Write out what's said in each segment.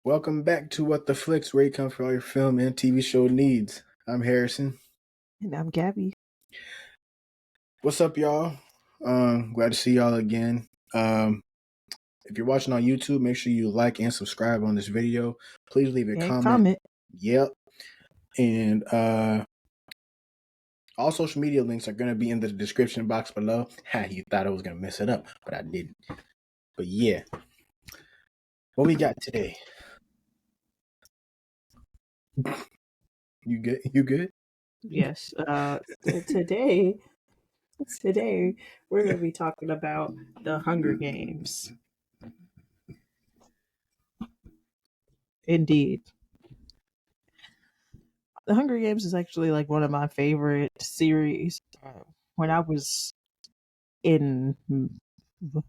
Welcome back to What the Flicks, where you come for all your film and TV show needs. I'm Harrison. And I'm Gabi. What's up, y'all? Glad to see y'all again. If you're watching on YouTube, make sure you like and subscribe on this video. Please leave a comment. Yep. And all social media links are going to be in the description box below. You thought I was going to mess it up, but I didn't. But yeah. What we got today? You good? You good? Yes. Today we're going to be talking about the Hunger Games. Indeed. The Hunger Games is actually like one of my favorite series. When I was in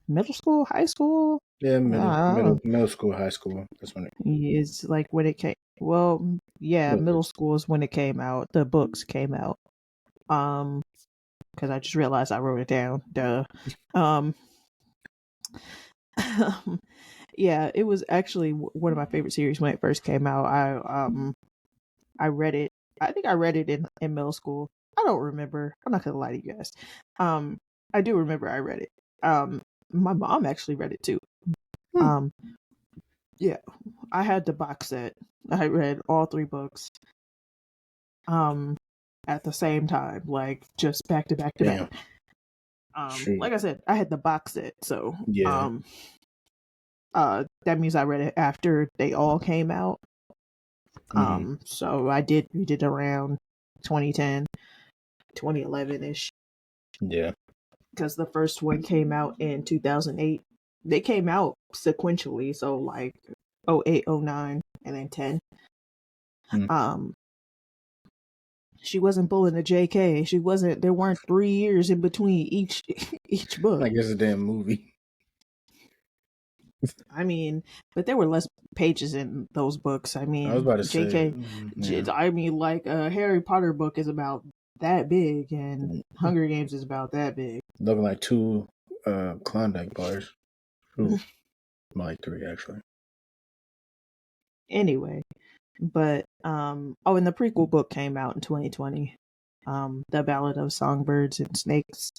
middle school, high school. Yeah, middle school, high school. That's when it's like when it came. Well, yeah, middle school is when it came out. The books came out. Because I just realized I wrote it down. Duh. Yeah, it was actually one of my favorite series when it first came out. I read it. I think I read it in middle school. I don't remember. I'm not gonna lie to you guys. I do remember I read it. My mom actually read it too. Yeah, I had the box set. I read all 3 books. At the same time, like just back to back to back. Like I said, I had the box set, so yeah. That means I read it after they all came out. So we did around 2010, 2011-ish. Yeah. Because the first one came out in 2008. They came out sequentially, so like 08, 09, and then 10. She wasn't pulling a JK. She wasn't. There weren't 3 years in between each book. Like it's a damn movie. I mean, but there were less pages in those books. I mean, I was about to JK. say, yeah. I mean, like a Harry Potter book is about that big, and Hunger Games is about that big. Looking like 2 Klondike bars. Like 3 actually. Anyway, but and the prequel book came out in 2020. The Ballad of Songbirds and Snakes.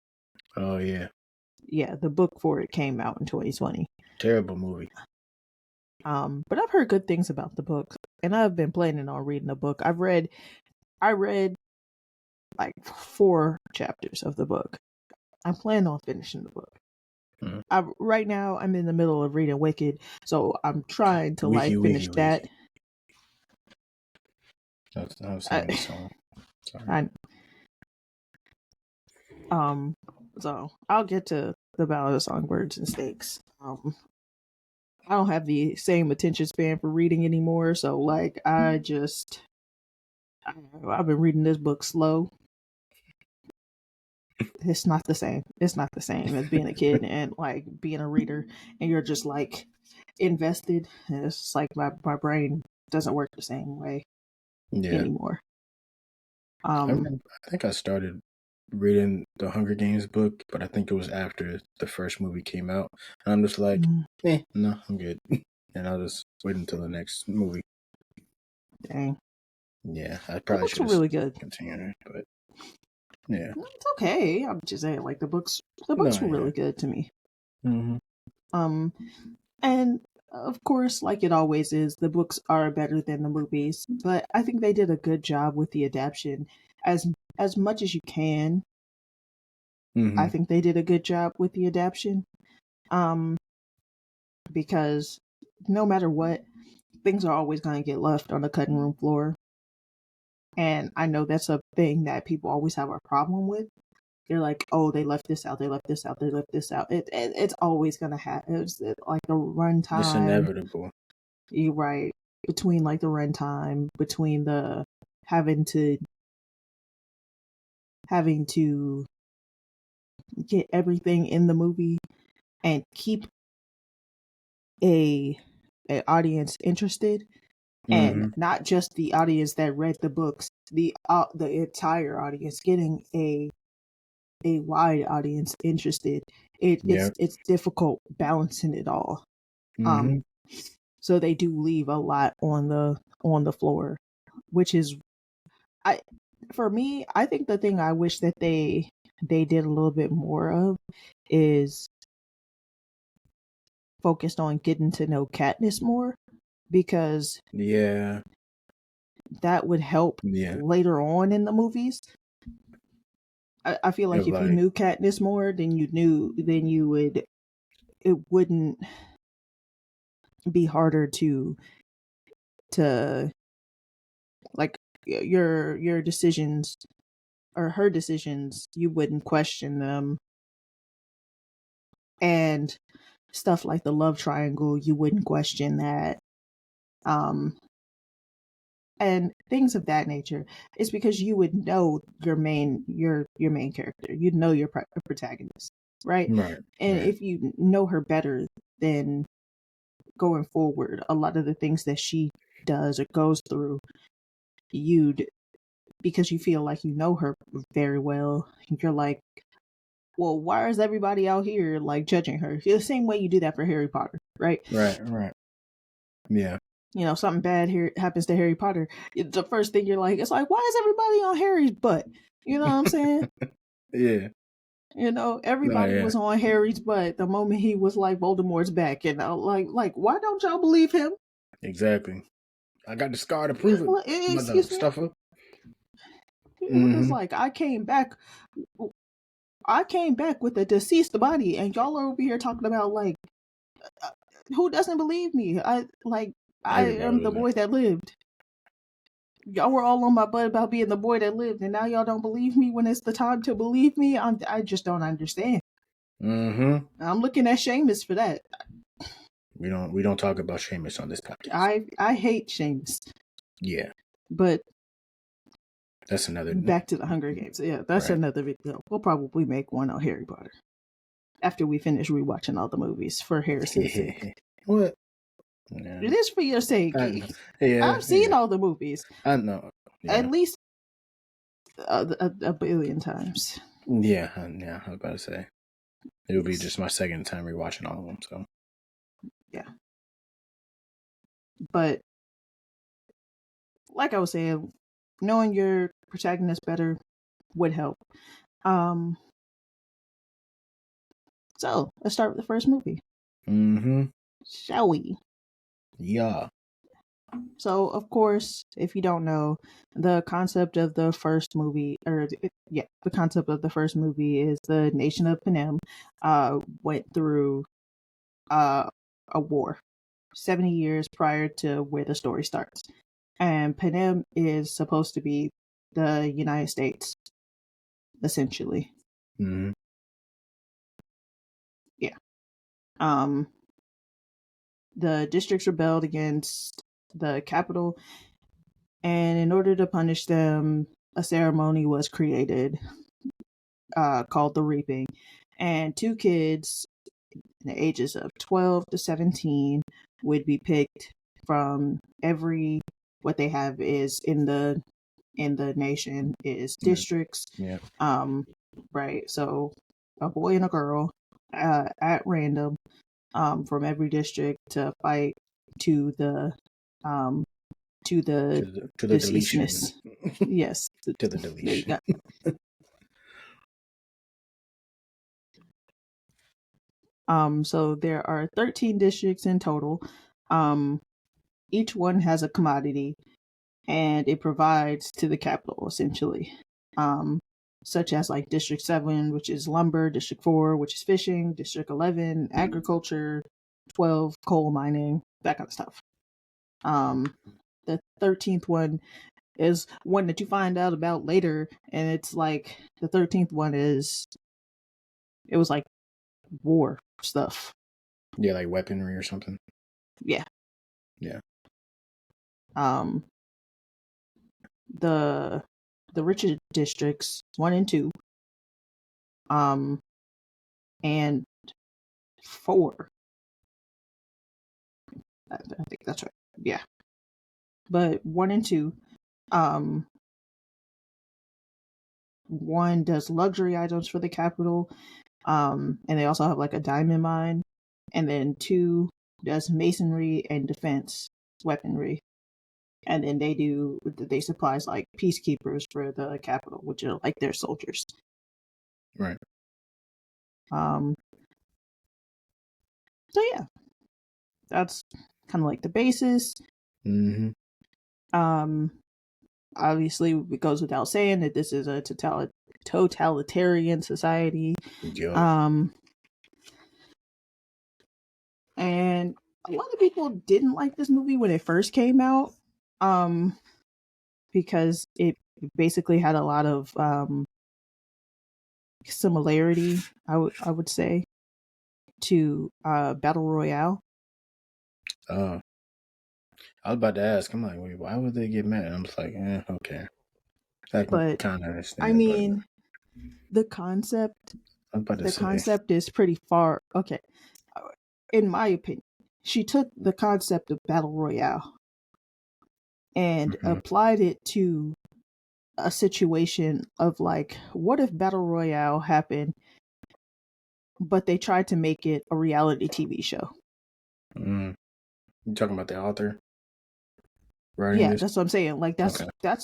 Oh yeah. Yeah, the book for it came out in 2020. Terrible movie. But I've heard good things about the book, and I've been planning on reading the book. I read like 4 chapters of the book. I plan on finishing the book. Right now, I'm in the middle of reading Wicked, so I'm trying to finish that. I was singing the song. Sorry. So I'll get to the Ballad of Songbirds and Snakes. I don't have the same attention span for reading anymore, so like I've been reading this book slow. It's not the same. It's not the same as being a kid and like being a reader, and you're just like invested. And it's just like my brain doesn't work the same way anymore. I think I started reading the Hunger Games book, but I think it was after the first movie came out, and I'm just like, no, I'm good, and I'll just wait until the next movie. Dang. Yeah, I probably should. Really good. Continue, but yeah, it's okay. I'm just saying, like the books were really good to me. And of course, like it always is, the books are better than the movies, but I think they did a good job with the adaptation as much as you can. I think they did a good job with the adaptation. Because no matter what, things are always going to get left on the cutting room floor. And I know that's a thing that people always have a problem with. They're like, oh, they left this out, they left this out, they left this out. It's always going to happen. It's like the runtime. It's inevitable. You're right. Between like the runtime, between the having to get everything in the movie and keep a audience interested, and not just the audience that read the books, the entire audience, getting a wide audience interested. It's difficult balancing it all. So they do leave a lot on the floor, which is, for me, I think the thing I wish that they did a little bit more of is focused on getting to know Katniss more, because that would help later on in the movies. I feel like if you knew Katniss more, then you would, it wouldn't be harder to like your decisions or her decisions, you wouldn't question them, and stuff like the love triangle, you wouldn't question that, and things of that nature. It's because you would know your main character, you'd know your protagonist, right? And if you know her better, then going forward, a lot of the things that she does or goes through, because you feel like you know her very well, you're like, well, why is everybody out here like judging her? The same way you do that for Harry Potter, right? Right. Yeah. Something bad here happens to Harry Potter. The first thing you're like, it's like, why is everybody on Harry's butt? You know what I'm saying? Yeah. Everybody was on Harry's butt the moment he was like Voldemort's back, and like, why don't y'all believe him? Exactly. I got the scar to prove it. Excuse me. Stuffer. It's like I came back with a deceased body, and y'all are over here talking about like, who doesn't believe me? I am the boy that lived. Y'all were all on my butt about being the boy that lived, and now y'all don't believe me when it's the time to believe me. I just don't understand. I'm looking at Seamus for that. We don't talk about Seamus on this podcast. I hate Seamus. Yeah, but that's another. Back to the Hunger Games. Yeah, that's another video. We'll probably make one on Harry Potter after we finish rewatching all the movies for Harrison's sake. What? Yeah. It is for your sake. I've seen all the movies. I know. At least a billion times. Yeah, I was about to say. It would be just my second time rewatching all of them, so. Yeah. But, like I was saying, knowing your protagonist better would help. So, let's start with the first movie. Shall we? Yeah. So, of course, if you don't know, the concept of the first movie, the concept of the first movie is the nation of Panem went through a war 70 years prior to where the story starts. And Panem is supposed to be the United States, essentially. Yeah. The districts rebelled against the capital, and in order to punish them, a ceremony was created called the Reaping, and 2 kids in the ages of 12 to 17 would be picked from what they have is in the nation is districts. Yeah. Right. So a boy and a girl at random from every district to fight to the deletion. Yes. To the deletion. So there are 13 districts in total. Each one has a commodity, and it provides to the capital, essentially. Such as like District 7, which is lumber, District 4, which is fishing, District 11, agriculture, 12, coal mining, that kind of stuff. The 13th one is one that you find out about later, and it's like the 13th one it was like war stuff. Yeah, like weaponry or something. Yeah. Yeah. The richer districts 1 and 2, and 4. I think that's right. Yeah. But 1 and 2, 1 does luxury items for the capital, and they also have like a diamond mine, and then 2 does masonry and defense weaponry. And then they supplies like peacekeepers for the capital, which are like their soldiers. Right. So yeah, that's kind of like the basis. Mm-hmm. Obviously, it goes without saying that this is a totalitarian society. Yep. And a lot of people didn't like this movie when it first came out, because it basically had a lot of similarity, I would say, to Battle Royale. I was about to ask. I'm like, wait, why would they get mad? I'm just like, okay. I can kind of understand. I mean, the concept. Concept is pretty far. Okay, in my opinion, she took the concept of Battle Royale and applied it to a situation of like, what if Battle Royale happened, but they tried to make it a reality TV show? You talking about the author? Right. Yeah, that's what I'm saying. Like that's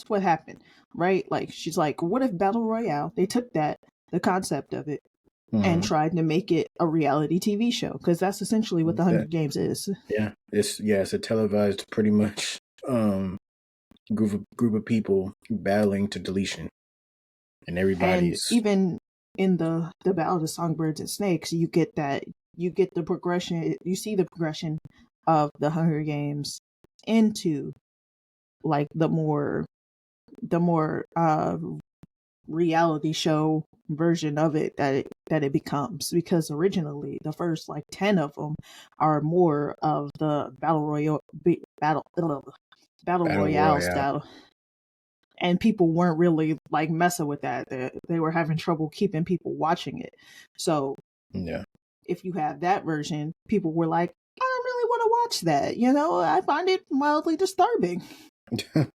what happened, right? Like she's like, what if Battle Royale? They took the concept of it, and tried to make it a reality TV show, because that's essentially what the Hunger Games is. Yeah, it's a televised, pretty much, group of people battling to deletion, and everybody's. And even in the Battle of Songbirds and Snakes, you get the progression. You see the progression of the Hunger Games into like the more reality show version of it that it becomes, because originally the first like 10 of them are more of the battle royale style, and people weren't really like messing with that. They were having trouble keeping people watching it. So yeah, if you have that version, people were like, I don't really want to watch that, I find it mildly disturbing. Well,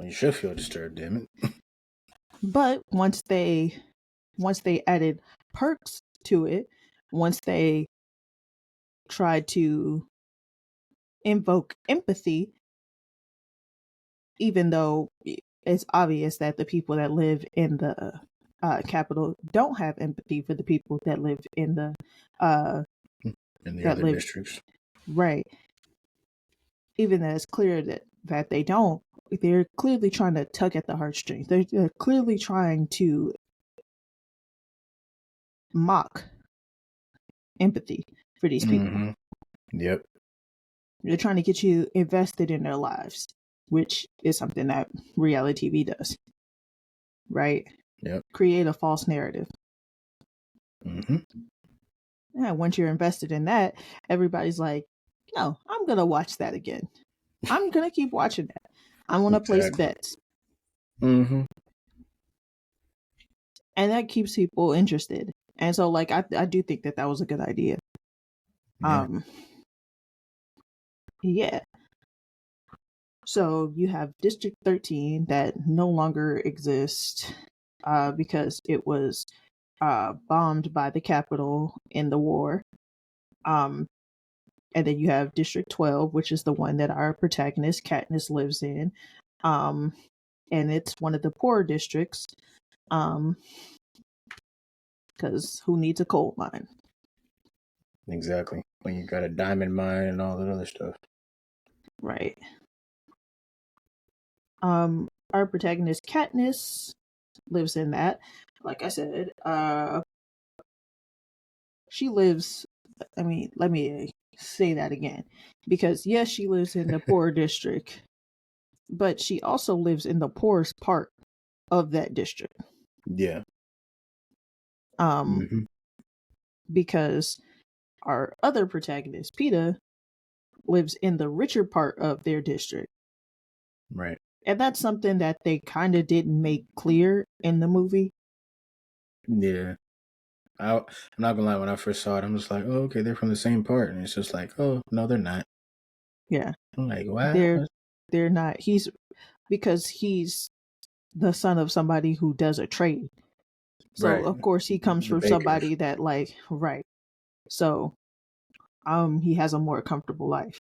you should feel disturbed, damn it. But once they added perks to it, once they tried to invoke empathy, even though it's obvious that the people that live in the capital don't have empathy for the people that live in the other districts, right? Even though it's clear that they don't, they're clearly trying to tug at the heartstrings. They're clearly trying to mock empathy for these people. Yep. They're trying to get you invested in their lives, which is something that reality TV does, right? Yep. Create a false narrative. Yeah, once you're invested in that, everybody's like, no, I'm going to watch that again. I'm going to keep watching that. I want to place bets. And that keeps people interested. And so, like, I do think that was a good idea. Yeah. So you have District 13 that no longer exists because it was bombed by the Capitol in the war. And then you have District 12, which is the one that our protagonist Katniss lives in. And it's one of the poorer districts. Because who needs a coal mine? Exactly. When you got a diamond mine and all that other stuff. Right. Our protagonist Katniss lives in that. Like I said, she lives. I mean, let me say that again, because yes, she lives in the poor district, but she also lives in the poorest part of that district. Yeah. Because our other protagonist, Peeta, lives in the richer part of their district. Right. And that's something that they kind of didn't make clear in the movie. Yeah. I'm not gonna lie, when I first saw it, I'm just like, oh, okay, they're from the same part. And it's just like, oh, no, they're not. Yeah. I'm like, wow. They're not. Because he's the son of somebody who does a trade. So, of course, he comes from somebody that, like, right. So, he has a more comfortable life.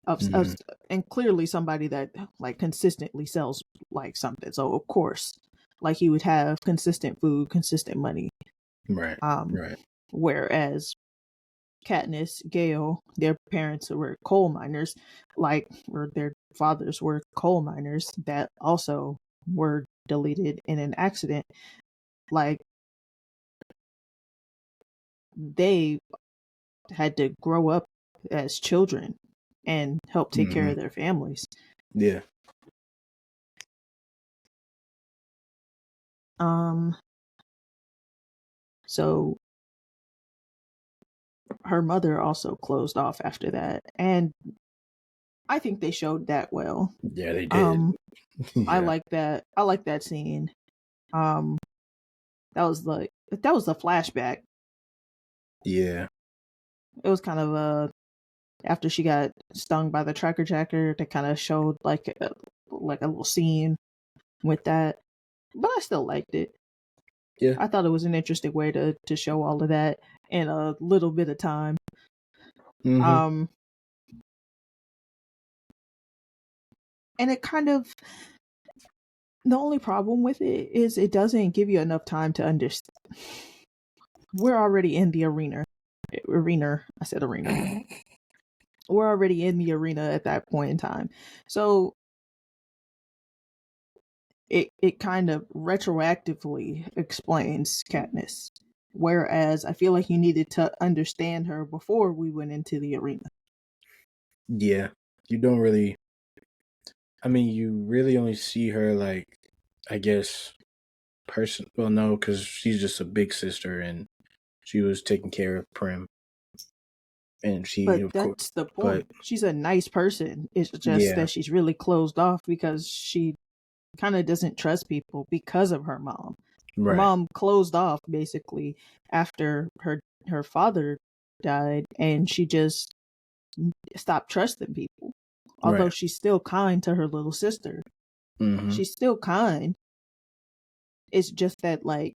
And clearly somebody that like consistently sells like something. So of course, like he would have consistent food, consistent money. Right. Whereas Katniss, Gale, their parents were coal miners, or their fathers were coal miners that also were deleted in an accident. Like they had to grow up as children and help take care of their families. Yeah. So her mother also closed off after that, and I think they showed that well. Yeah, they did. Yeah. I like that. I like that scene. That was the flashback. Yeah. It was kind of after she got stung by the tracker jacker, they kind of showed like a little scene with that, but I still liked it. Yeah, I thought it was an interesting way to show all of that in a little bit of time. And it kind of, the only problem with it is it doesn't give you enough time to understand. We're already in the arena. I said arena. We're already in the arena at that point in time. So it kind of retroactively explains Katniss. Whereas I feel like you needed to understand her before we went into the arena. Yeah. You don't really, I mean, you really only see her like, I guess, well, no, because she's just a big sister and she was taking care of Prim. And but that's the point. She's a nice person. It's just that she's really closed off because she kind of doesn't trust people because of her mom. Her mom closed off basically after her father died, and she just stopped trusting people. Although she's still kind to her little sister. She's still kind. It's just that like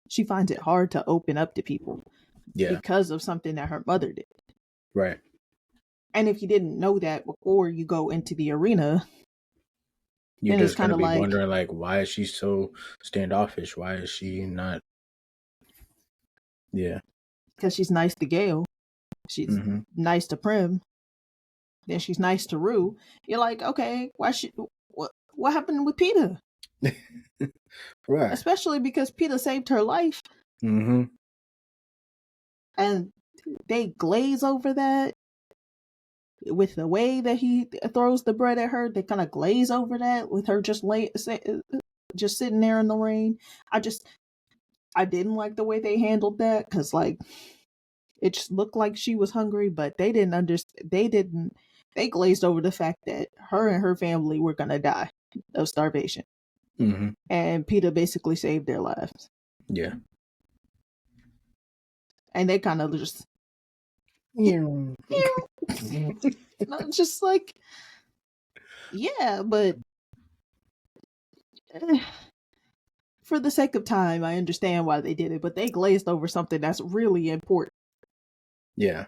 she finds it hard to open up to people because of something that her mother did. Right. And if you didn't know that before you go into the arena, you're just kind of like wondering like, why is she so standoffish? Why is she not? Yeah. Because she's nice to Gale. She's nice to Prim. Then she's nice to Rue. You're like, okay, what happened with Peeta? Right. Especially because Peeta saved her life. And they glaze over that with the way that he throws the bread at her. They kind of glaze over that with her just sitting there in the rain. I didn't like the way they handled that because like it just looked like she was hungry, but they didn't understand. They glazed over the fact that her and her family were gonna die of starvation. And Peeta basically saved their lives. Yeah. And they kind of just just like, yeah, but for the sake of time, I understand why they did it, but they glazed over something that's really important. Yeah.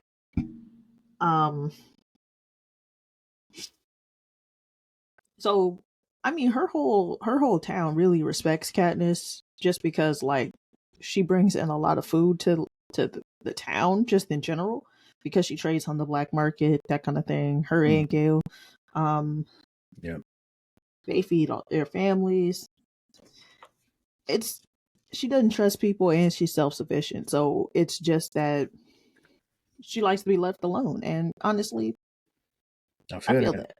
So I mean, her whole town really respects Katniss just because like she brings in a lot of food to the town just in general because she trades on the black market, that kind of thing. Her and Gale, they feed all their families. She doesn't trust people and she's self-sufficient, so it's just that she likes to be left alone. And honestly, I feel that.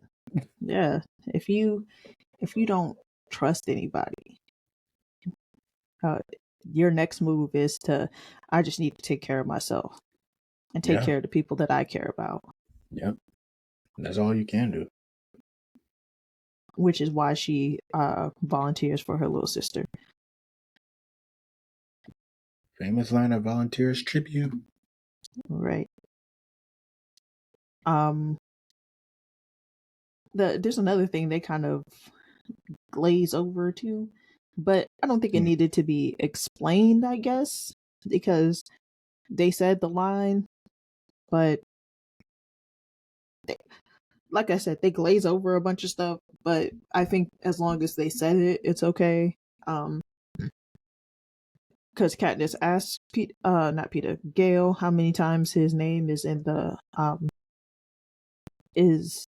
Yeah, if you don't trust anybody, your next move is I just need to take care of myself and take care of the people that I care about. Yep. That's all you can do. Which is why she volunteers for her little sister. Famous line of volunteers tribute. Right. There's another thing they kind of glaze over too, but I don't think it needed to be explained, I guess, because they said the line but like I said, they glaze over a bunch of stuff, but I think as long as they said it, it's okay. Because Katniss asked not Peter, Gale, how many times his name is in the is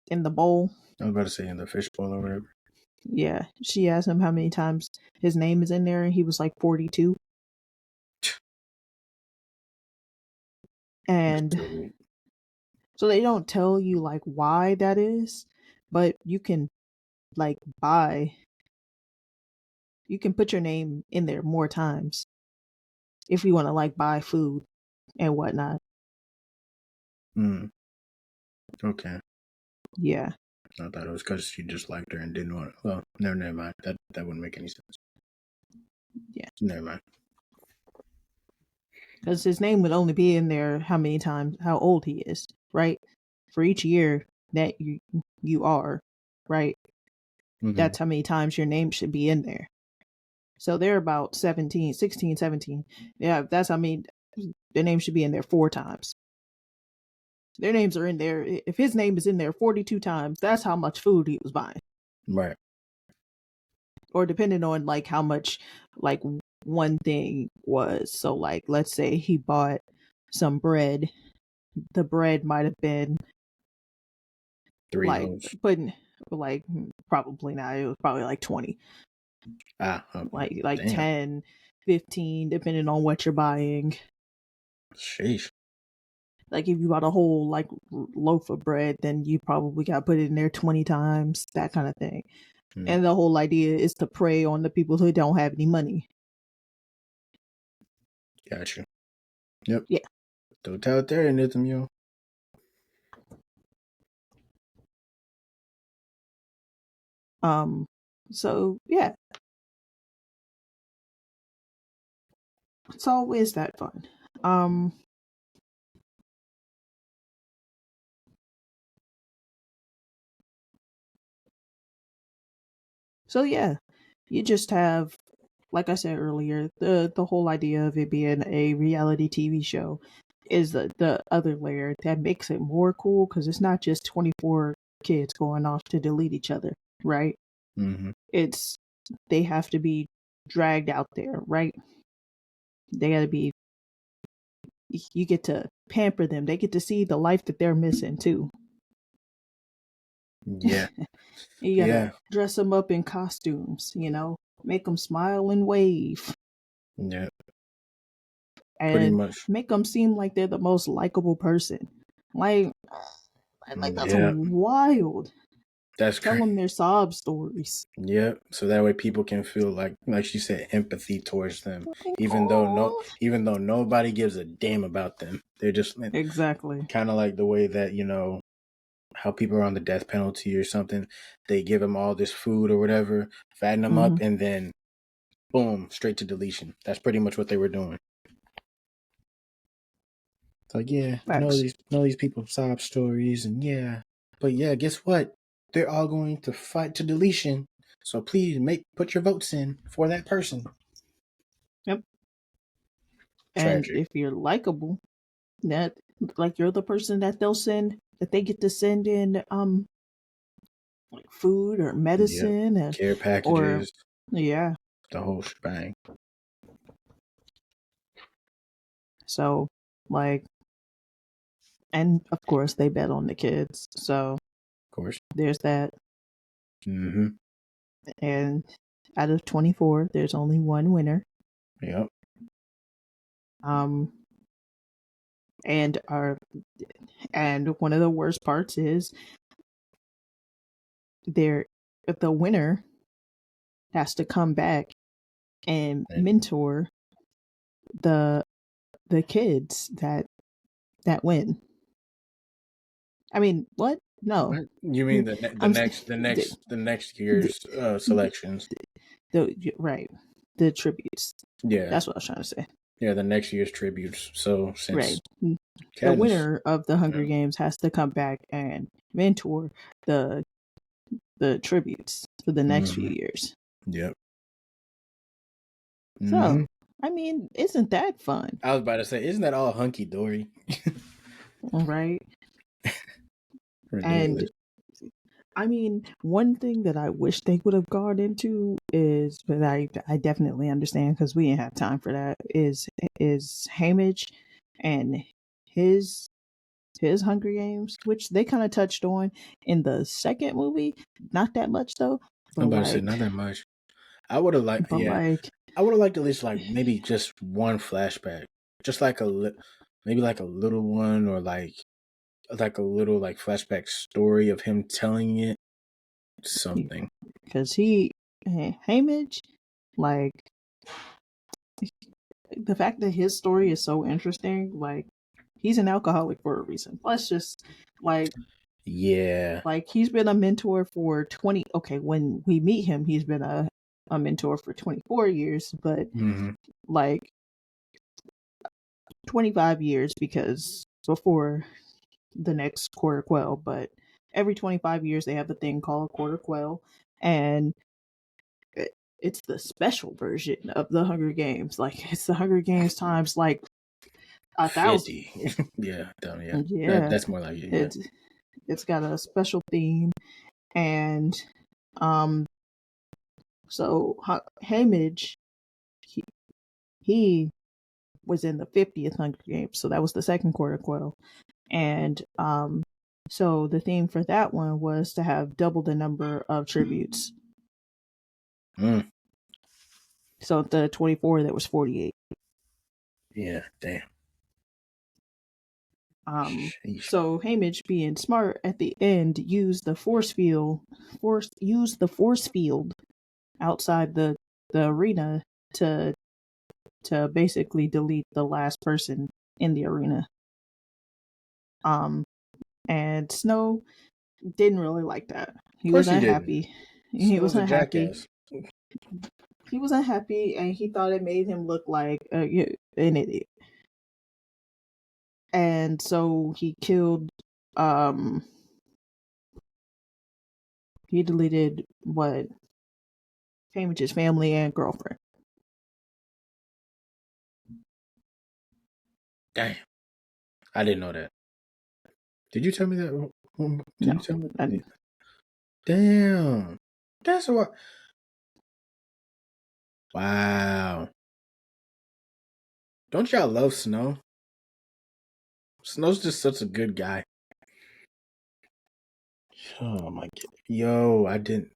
in the bowl. I was about to say in the fish bowl or whatever. Yeah, she asked him how many times his name is in there, and he was like 42. And so they don't tell you like why that is, but you can like you can put your name in there more times if you want to like buy food and whatnot. Okay. Yeah. I thought it was because she just liked her and didn't want it. Well, never mind. That wouldn't make any sense. Yeah. Never mind. Because his name would only be in there how many times, how old he is, right? For each year that you are, right? Mm-hmm. That's how many times your name should be in there. So they're about 16, 17. Yeah, that's how many, their name should be in there 4 times. Their names are in there. If his name is in there 42 times, that's how much food he was buying. Right. Or depending on like how much like one thing was. So like let's say he bought some bread. The bread might have been 3 like loaves. putting like probably not. It was probably like 20. Okay. Like 10, 15, depending on what you're buying. Sheesh. Like if you bought a whole like loaf of bread, then you probably got to put it in there 20 times, that kind of thing. And the whole idea is to prey on the people who don't have any money. Gotcha. Yep. Yeah. Totalitarianism, yo. So yeah. It's always that fun. So yeah, you just have, like I said earlier, the whole idea of it being a reality TV show is the other layer that makes it more cool because it's not just 24 kids going off to delete each other, right? Mm-hmm. It's they have to be dragged out there, right? They got to be. You get to pamper them. They get to see the life that they're missing too. Yeah. You gotta dress them up in costumes, make them smile and wave. Yeah. And pretty much make them seem like they're the most likable person. Like that's wild. That's Tell them their sob stories. Yep. So that way people can feel like she said, empathy towards them, even though nobody gives a damn about them. They're just exactly kind of like the way that how people are on the death penalty or something. They give them all this food or whatever, fatten them up, and then boom, straight to deletion. That's pretty much what they were doing. It's like, yeah, know these people's sob stories, and but guess what? They're all going to fight to deletion. So please put your votes in for that person. Yep. And if you're likable, that like you're the person that they get to send in like food or medicine and care packages. The whole shebang. So like, and of course they bet on the kids. So of course there's that. Mm-hmm. And out of 24, there's only one winner. Yep. And one of the worst parts is the winner has to come back and mentor the kids that win. I mean, what? No. What? You mean the next year's selections? Right. The tributes. Yeah. That's what I was trying to say. Yeah, the next year's tributes. So since the winner of the Hunger Games has to come back and mentor the tributes for the next few years. Yep. So, I mean, isn't that fun? I was about to say, isn't that all hunky dory? Right. Ridiculous. And I mean, one thing that I wish they would have gone into is, but I definitely understand because we didn't have time for that. Is Haymitch and his Hunger Games, which they kind of touched on in the second movie. Not that much though. I'm about to say not that much. I would have liked, I would have liked at least like maybe just one flashback, just like maybe like a little one, or like a little like flashback story of him telling it something. Because Haymitch, like the fact that his story is so interesting, like he's an alcoholic for a reason. Let's just like like he's been a mentor for 20. Okay, when we meet him, he's been a mentor for 24 years, but like 25 years because before the next quarter quell, but every 25 years they have a thing called quarter quell, and it's the special version of the Hunger Games. Like it's the Hunger Games times like 1,000. Yeah. That's more like it. Yeah. It's got a special theme, and so Haymitch, he was in the 50th Hunger Games, so that was the second quarter quell, and so the theme for that one was to have double the number of tributes. So the 24, there was 48. Yeah, damn. So Haymitch, being smart at the end, used the force field outside the arena to basically delete the last person in the arena. And Snow didn't really like that. He was unhappy. He was unhappy. He was unhappy, and he thought it made him look like an idiot. And so he killed. He deleted Haymitch's family and girlfriend. Damn, I didn't know that. Did you tell me that? Did you tell me that? Damn, that's what. Wow. Don't y'all love Snow? Snow's just such a good guy. Oh my god. Yo, I didn't.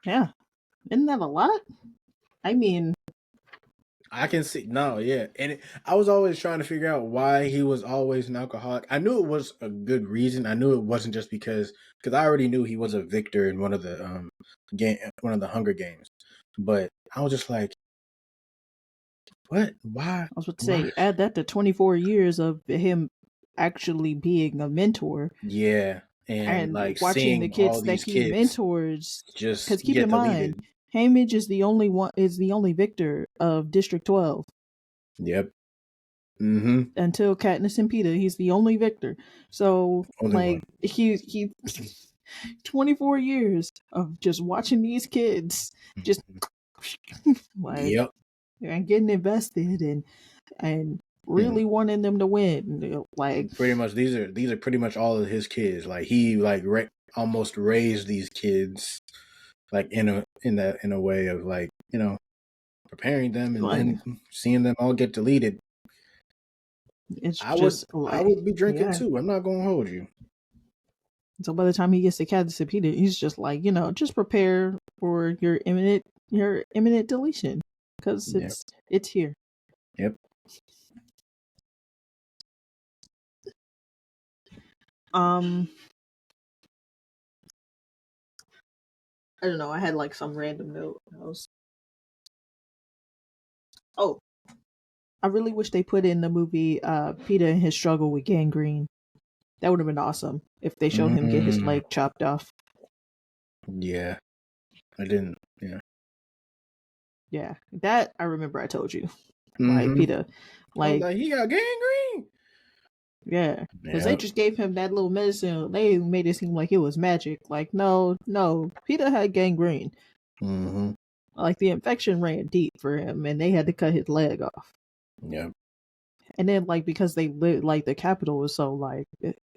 Yeah. Isn't that a lot? I mean, I can see. No, yeah. And I was always trying to figure out why he was always an alcoholic. I knew it was a good reason. I knew it wasn't just because I already knew he was a victor in one of the Hunger Games. But I was just like, what? Why? I was about to say, add that to 24 years of him actually being a mentor. Yeah. And like watching the kids that he mentors. Just because keep in mind, Haymitch is the only victor of District 12. Yep. Until Katniss and Peeta, he's the only victor. So he 24 years of just watching these kids just and getting invested and really wanting them to win. Like pretty much these are pretty much all of his kids. Like he almost raised these kids like in a way of like, preparing them and then seeing them all get deleted. I would be drinking too. I'm not gonna hold you. So by the time he gets to Katniss and Peeta, he's just like, just prepare for your imminent deletion because it's here. Yep. I don't know. I had like some random note. I really wish they put in the movie Peeta and his struggle with gangrene. That would have been awesome if they showed him get his leg chopped off. Yeah. I didn't. Yeah. Yeah. That I remember I told you. Like Peeta. Like he got gangrene. Yeah. Because they just gave him that little medicine. They made it seem like it was magic. Like, no. Peeta had gangrene. Like the infection ran deep for him, and they had to cut his leg off. Yeah. And then, like, because they lived, like, the capital was so like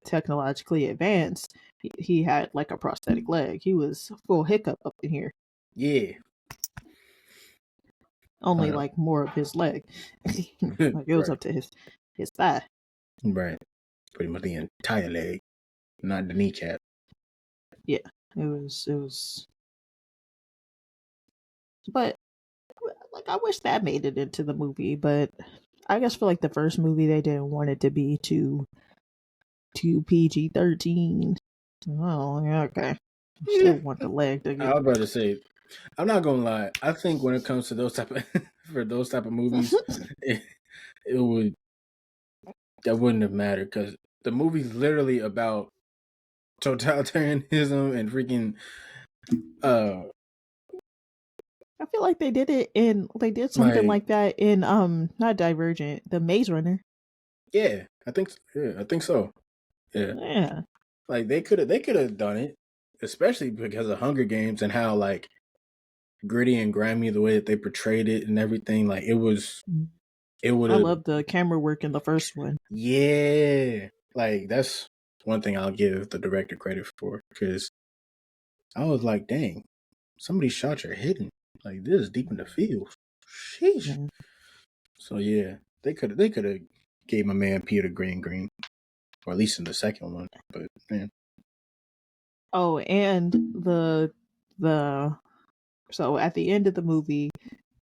technologically advanced, he had like a prosthetic leg. He was full hiccup up in here. Yeah. Only like more of his leg. Like it was up to his thigh. Right. Pretty much the entire leg, not the kneecap. Yeah. It was but like I wish that made it into the movie, but I guess for like the first movie they didn't want it to be too PG-13. Oh, yeah, okay. I still want the leg to get. I was about to say, I'm not gonna lie. I think when it comes to those type of for those type of movies, it wouldn't have mattered because the movie's literally about totalitarianism and freaking. I feel like they did something like that in not Divergent, the Maze Runner. Yeah, I think so. Yeah. Yeah. Like they could have done it, especially because of Hunger Games and how like gritty and grimy the way that they portrayed it and everything. Like it would I love the camera work in the first one. Yeah. Like that's one thing I'll give the director credit for, because I was like, dang, somebody shot your hidden. Like this is deep in the field. Sheesh. Yeah. So yeah, they could have gave my man Peter green, or at least in the second one. But man. Oh, and the so at the end of the movie,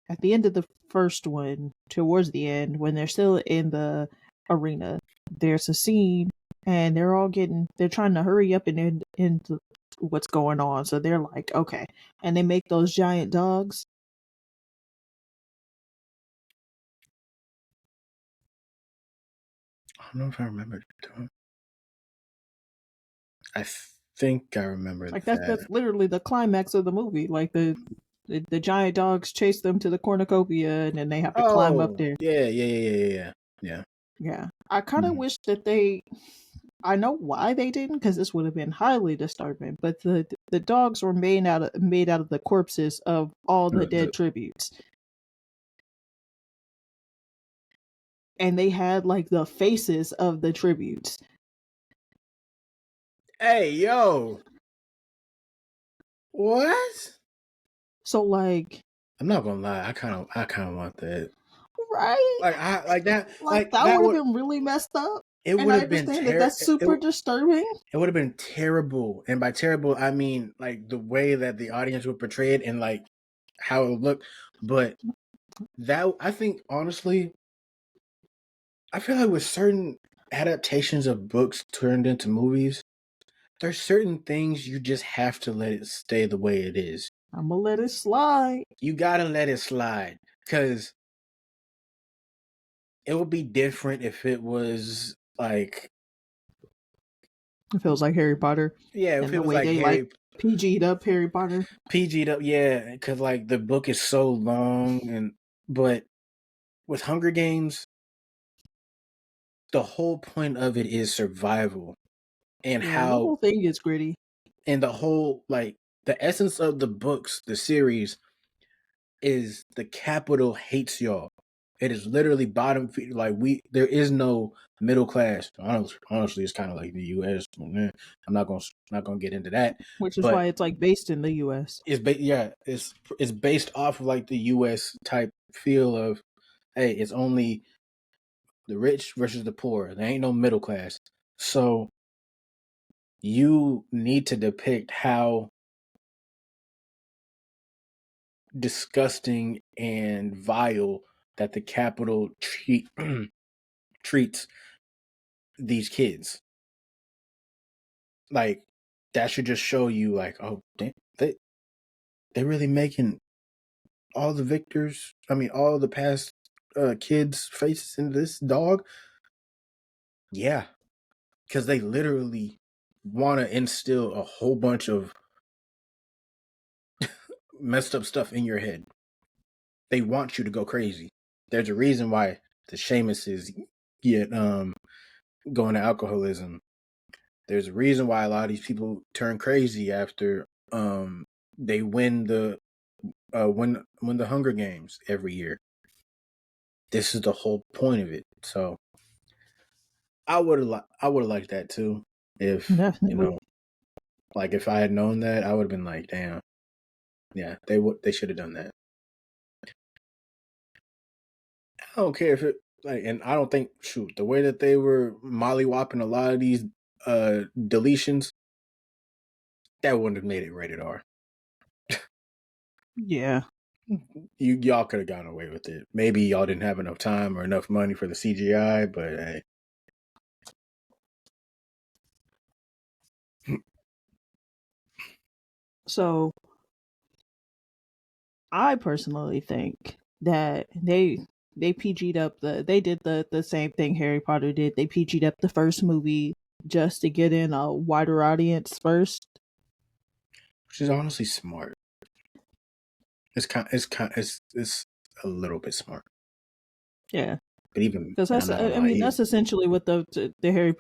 at the end of the first one, towards the end, when they're still in the arena, there's a scene and they're trying to hurry up and into what's going on. So they're like, okay. And they make those giant dogs. I don't know if I remember doing. I think I remember like that. That's literally the climax of the movie. Like the giant dogs chase them to the cornucopia, and then they have to climb up there. Yeah. I kind of wish that I know why they didn't, because this would have been highly disturbing. But the dogs were made out of the corpses of all the dead tributes, and they had like the faces of the tributes. Hey, yo, what? So like, I'm not gonna lie, I kind of want that. Right? Like that that would have been really messed up. It would have been that's super disturbing. It would have been terrible, and by terrible I mean like the way that the audience would portray it and like how it would look. But that, I think, honestly, I feel like with certain adaptations of books turned into movies, there's certain things you just have to let it stay the way it is. I'm gonna let it slide. You gotta let it slide, because it would be different if it was like, it feels like Harry Potter. Yeah, if it was like Harry, PG'd up Harry Potter. PG'd up, yeah, because like the book is so long, but with Hunger Games, the whole point of it is survival, and how the whole thing is gritty, and the whole like the essence of the books, the series, is the Capitol hates y'all. It is literally bottom feed. Like there is no middle class. Honestly, it's kind of like the U.S. I'm not gonna get into that. Which is why it's like based in the U.S. It's based off of like the U.S. type feel of, hey, it's only the rich versus the poor. There ain't no middle class. So you need to depict how disgusting and vile that the Capitol treats these kids. Like that should just show you, like, oh, damn, they really making all the victors. I mean, all the past kids' faces in this dog. Yeah, because they literally want to instill a whole bunch of messed up stuff in your head. They want you to go crazy. There's a reason why the Seamuses get going to alcoholism. There's a reason why a lot of these people turn crazy after they win the when the Hunger Games every year. This is the whole point of it. So I would have liked that too. If Definitely. like if I had known that, I would have been like, damn, yeah, they should have done that. I don't care if it and I don't think the way that they were mollywhopping a lot of these deletions, that wouldn't have made it rated R. Yeah. Y'all could have gotten away with it. Maybe y'all didn't have enough time or enough money for the CGI, but hey. So I personally think that they PG'd up they did the same thing Harry Potter did. They PG'd up the first movie just to get in a wider audience first. Which is honestly smart. It's a little bit smart. Yeah. But even because that's essentially what the Harry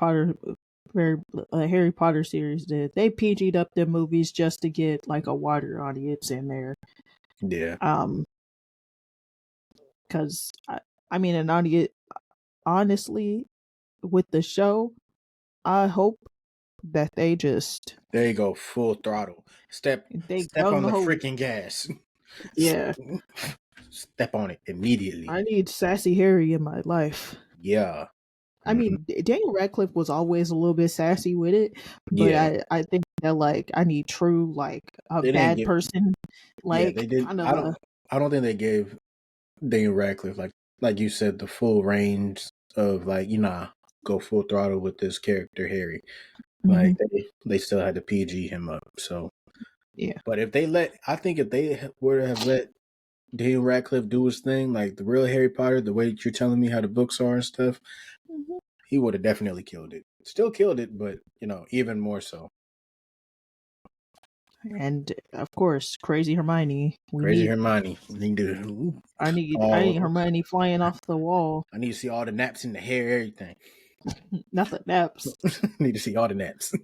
Potter series did. They PG'd up their movies just to get like a wider audience in there. Yeah. Because I mean, an audience, honestly, with the show, I hope that they there you go, full throttle. Step on the freaking gas. Yeah. Step on it immediately. I need sassy Harry in my life. Yeah. I mean, Daniel Radcliffe was always a little bit sassy with it, but yeah. I think that like I need true like a bad person. Like they did. Kind of I don't think they gave Daniel Radcliffe like you said the full range of like go full throttle with this character Harry. Like they still had to PG him up. So yeah. But if they were to have let Daniel Radcliffe do his thing, like the real Harry Potter, the way that you're telling me how the books are and stuff, he would have definitely killed it. Still killed it, but even more so. And of course, crazy Hermione. Hermione. I need Hermione flying off the wall. I need to see all the naps in the hair, everything. Not the naps. Need to see all the naps.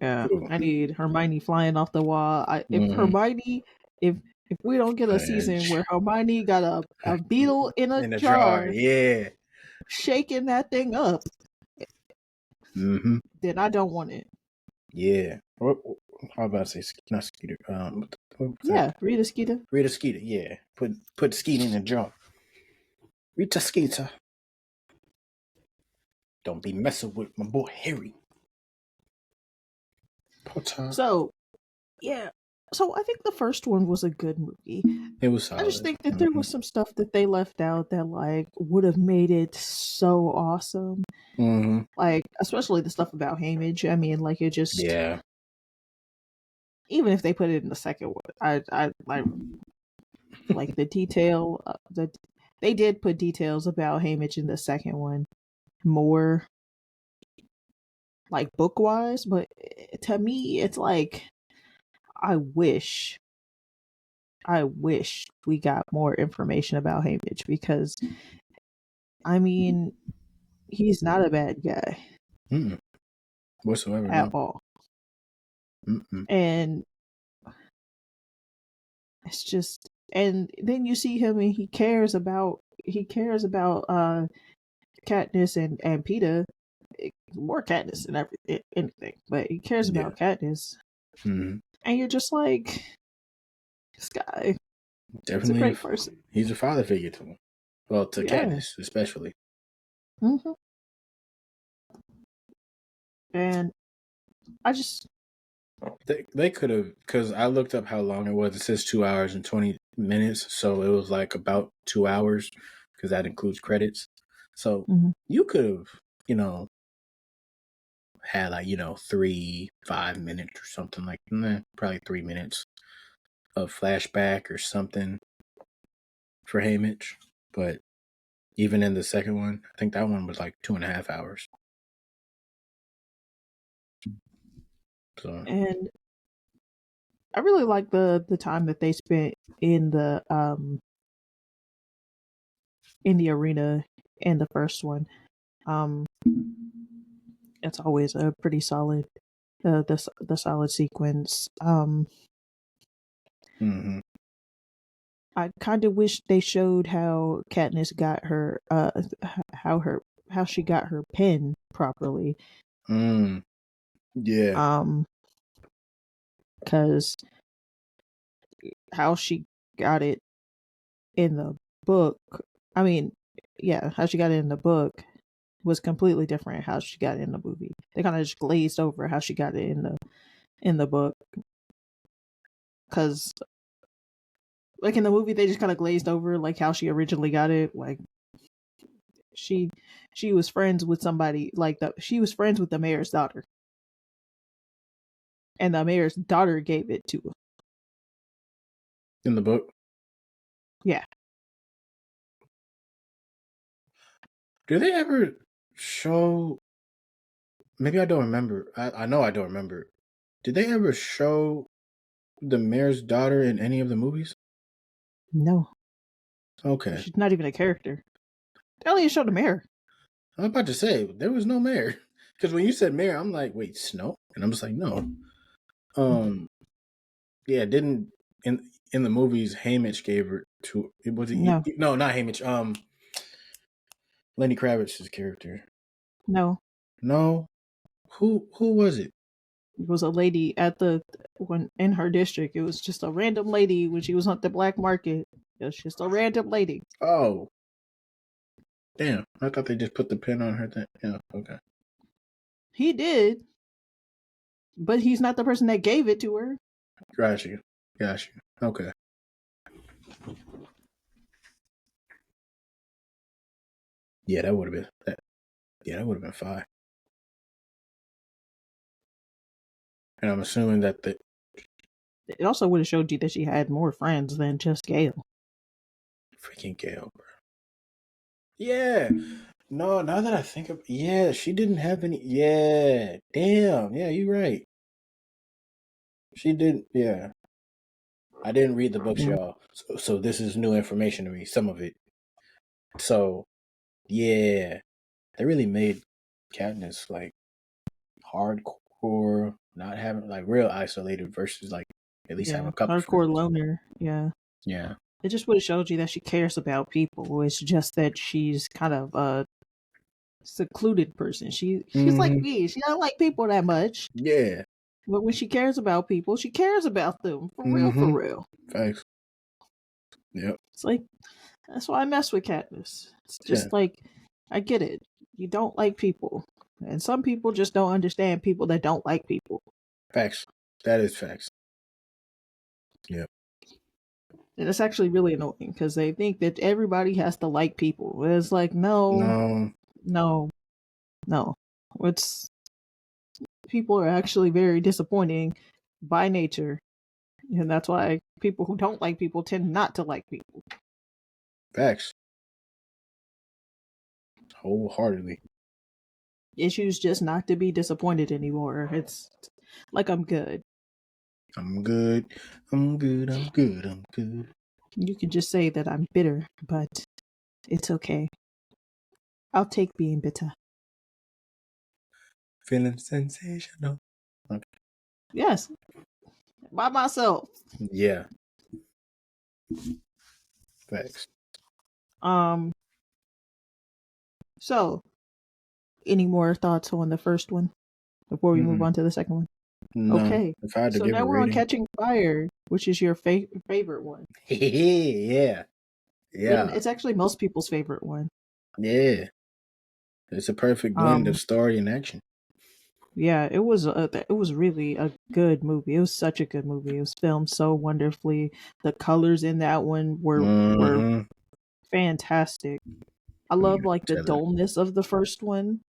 Yeah, I need Hermione flying off the wall. If we don't get a season where Hermione got a beetle in a jar, yeah, shaking that thing up, then I don't want it. Yeah. How about to say not Skeeter? Yeah, Rita Skeeter. Rita Skeeter. Yeah, put Skeeter in the jar. Rita Skeeter. Don't be messing with my boy Harry. Potter. So, yeah. So I think the first one was a good movie. It was solid. I just think that there was some stuff that they left out that like would have made it so awesome. Like especially the stuff about Haymitch. I mean, like it just even if they put it in the second one, I like the detail that they did put details about Haymitch in the second one more like book wise, but to me it's like I wish we got more information about Haymitch because I mean he's not a bad guy whatsoever at all. And it's just and then you see him and he cares about Katniss and Peeta, more Katniss than anything, but he cares about Katniss. And you're just like, this guy, definitely a great person. He's a father figure to him. Well, to Katniss especially. And I just they could have, because I looked up how long it was. It says 2 hours and 20 minutes, so it was like about 2 hours because that includes credits. So you could have, had like 3-5 minutes or something like probably 3 minutes of flashback or something for Haymitch. But even in the second one, I think that one was like 2.5 hours. So and I really like the time that they spent in the arena in the first one. It's always a pretty solid the solid sequence. Mm-hmm. I kind of wish they showed how Katniss got her, how she got her pen properly. Yeah. Because how she got it in the book, I mean, yeah, how she got it in the book was completely different how she got it in the movie. They kind of just glazed over how she got it in the book. Because like in the movie they just kind of glazed over like how she originally got it. Like she was friends with somebody, like she was friends with the mayor's daughter, and the mayor's daughter gave it to her in the book. Yeah. Do they ever show? Maybe I don't remember. I know I don't remember. Did they ever show the mayor's daughter in any of the movies? No. Okay. She's not even a character. They only showed the mayor. I'm about to say there was no mayor, because when you said mayor, I'm like, wait, Snow, and I'm just like, no. Yeah, didn't in the movies Haymitch gave her to? Was it no, not Haymitch. Lenny Kravitz's character. No. Who was it? It was a lady at when in her district. It was just a random lady when she was on the black market. It was just a random lady. Oh, damn! I thought they just put the pin on her. Yeah, okay. He did, but he's not the person that gave it to her. Got you. Okay. Yeah, that would have been that. Yeah, that would have been fine. And I'm assuming that it also would have showed you that she had more friends than just Gale. Freaking Gale, bro. Yeah. No, now that I think of, yeah, she didn't have any. Yeah, damn. Yeah, you're right. She didn't. Yeah, I didn't read the books, y'all. So this is new information to me. Some of it. So, yeah, they really made Katniss like hardcore, not having like real isolated versus like at least having a couple hardcore friends. Loner. Yeah. It just would have showed you that she cares about people. It's just that she's kind of a secluded person. She's like me. She don't like people that much. Yeah. But when she cares about people, she cares about them. For real. Thanks. Yep. It's like, that's why I mess with Katniss. It's just like, I get it. You don't like people. And some people just don't understand people that don't like people. Facts. That is facts. Yep. And it's actually really annoying because they think that everybody has to like people. It's like, no. It's people are actually very disappointing by nature. And that's why people who don't like people tend not to like people. Facts. Wholeheartedly. Issues just not to be disappointed anymore. It's like I'm good. I'm good. You can just say that I'm bitter, but it's okay. I'll take being bitter. Feeling sensational. Okay. Yes. By myself. Yeah. Facts. So, any more thoughts on the first one before we move on to the second one? No. Okay. If I had to so give now a we're rating. on Catching Fire, which is your favorite one. Yeah. And it's actually most people's favorite one. Yeah. It's a perfect blend of story and action. Yeah, it was really a good movie. It was such a good movie. It was filmed so wonderfully. The colors in that one were fantastic. I love like the dullness of the first one.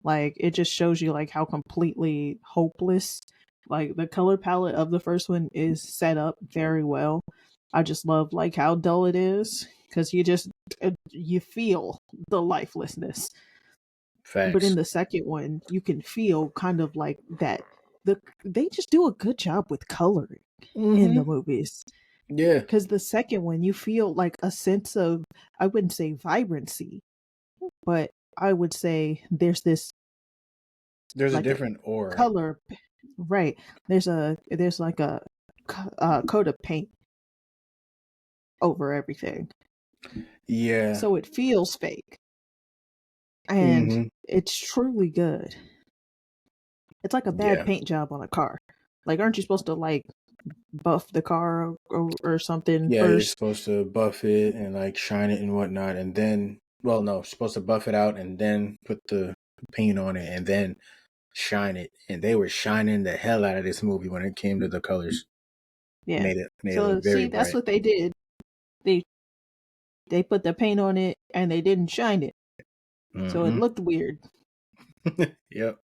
Like it just shows you like how completely hopeless. Like the color palette of the first one is set up very well. I just love like how dull it is because you feel the lifelessness. Facts. But in the second one, you can feel kind of like that. They just do a good job with coloring in the movies. Yeah. Because the second one, you feel like a sense of, I wouldn't say vibrancy, but I would say there's like a different aura. Color. Right. There's like a coat of paint over everything. Yeah. So it feels fake. And it's truly good. It's like a bad paint job on a car. Like, aren't you supposed to, like, buff the car or something Yeah, you're first? supposed to buff it and, like, shine it and whatnot. And then, well, no, supposed to buff it out and then put the paint on it and then shine it. And they were shining the hell out of this movie when it came to the colors. Yeah. Made it So, look very that's bright. what they did. They put the paint on it and they didn't shine it. So it looked weird. Yep.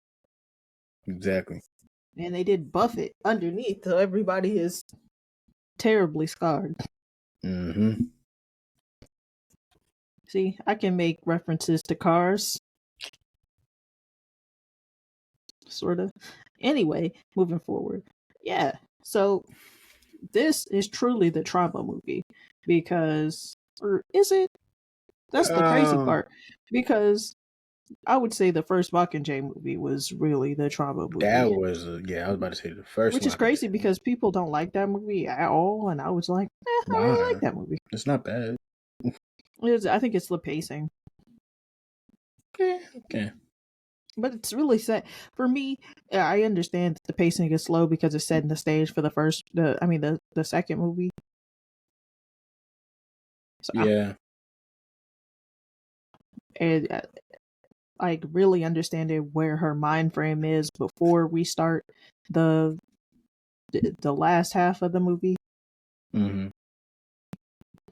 Exactly. And they did buff it underneath, so everybody is terribly scarred. See, I can make references to cars. Sort of. Anyway, moving forward. Yeah, so this is truly the trauma movie. Because, or is it? That's the crazy part. Because I would say the first Mockingjay movie was really the trauma movie. That was, I was about to say the first Which is crazy because people don't like that movie at all. And I was like, I really like that movie. It's not bad. I think it's the pacing. Okay. But it's really sad. For me, I understand that the pacing is slow because it's setting the stage for the second movie. So yeah. And like really understanding where her mind frame is before we start the last half of the movie.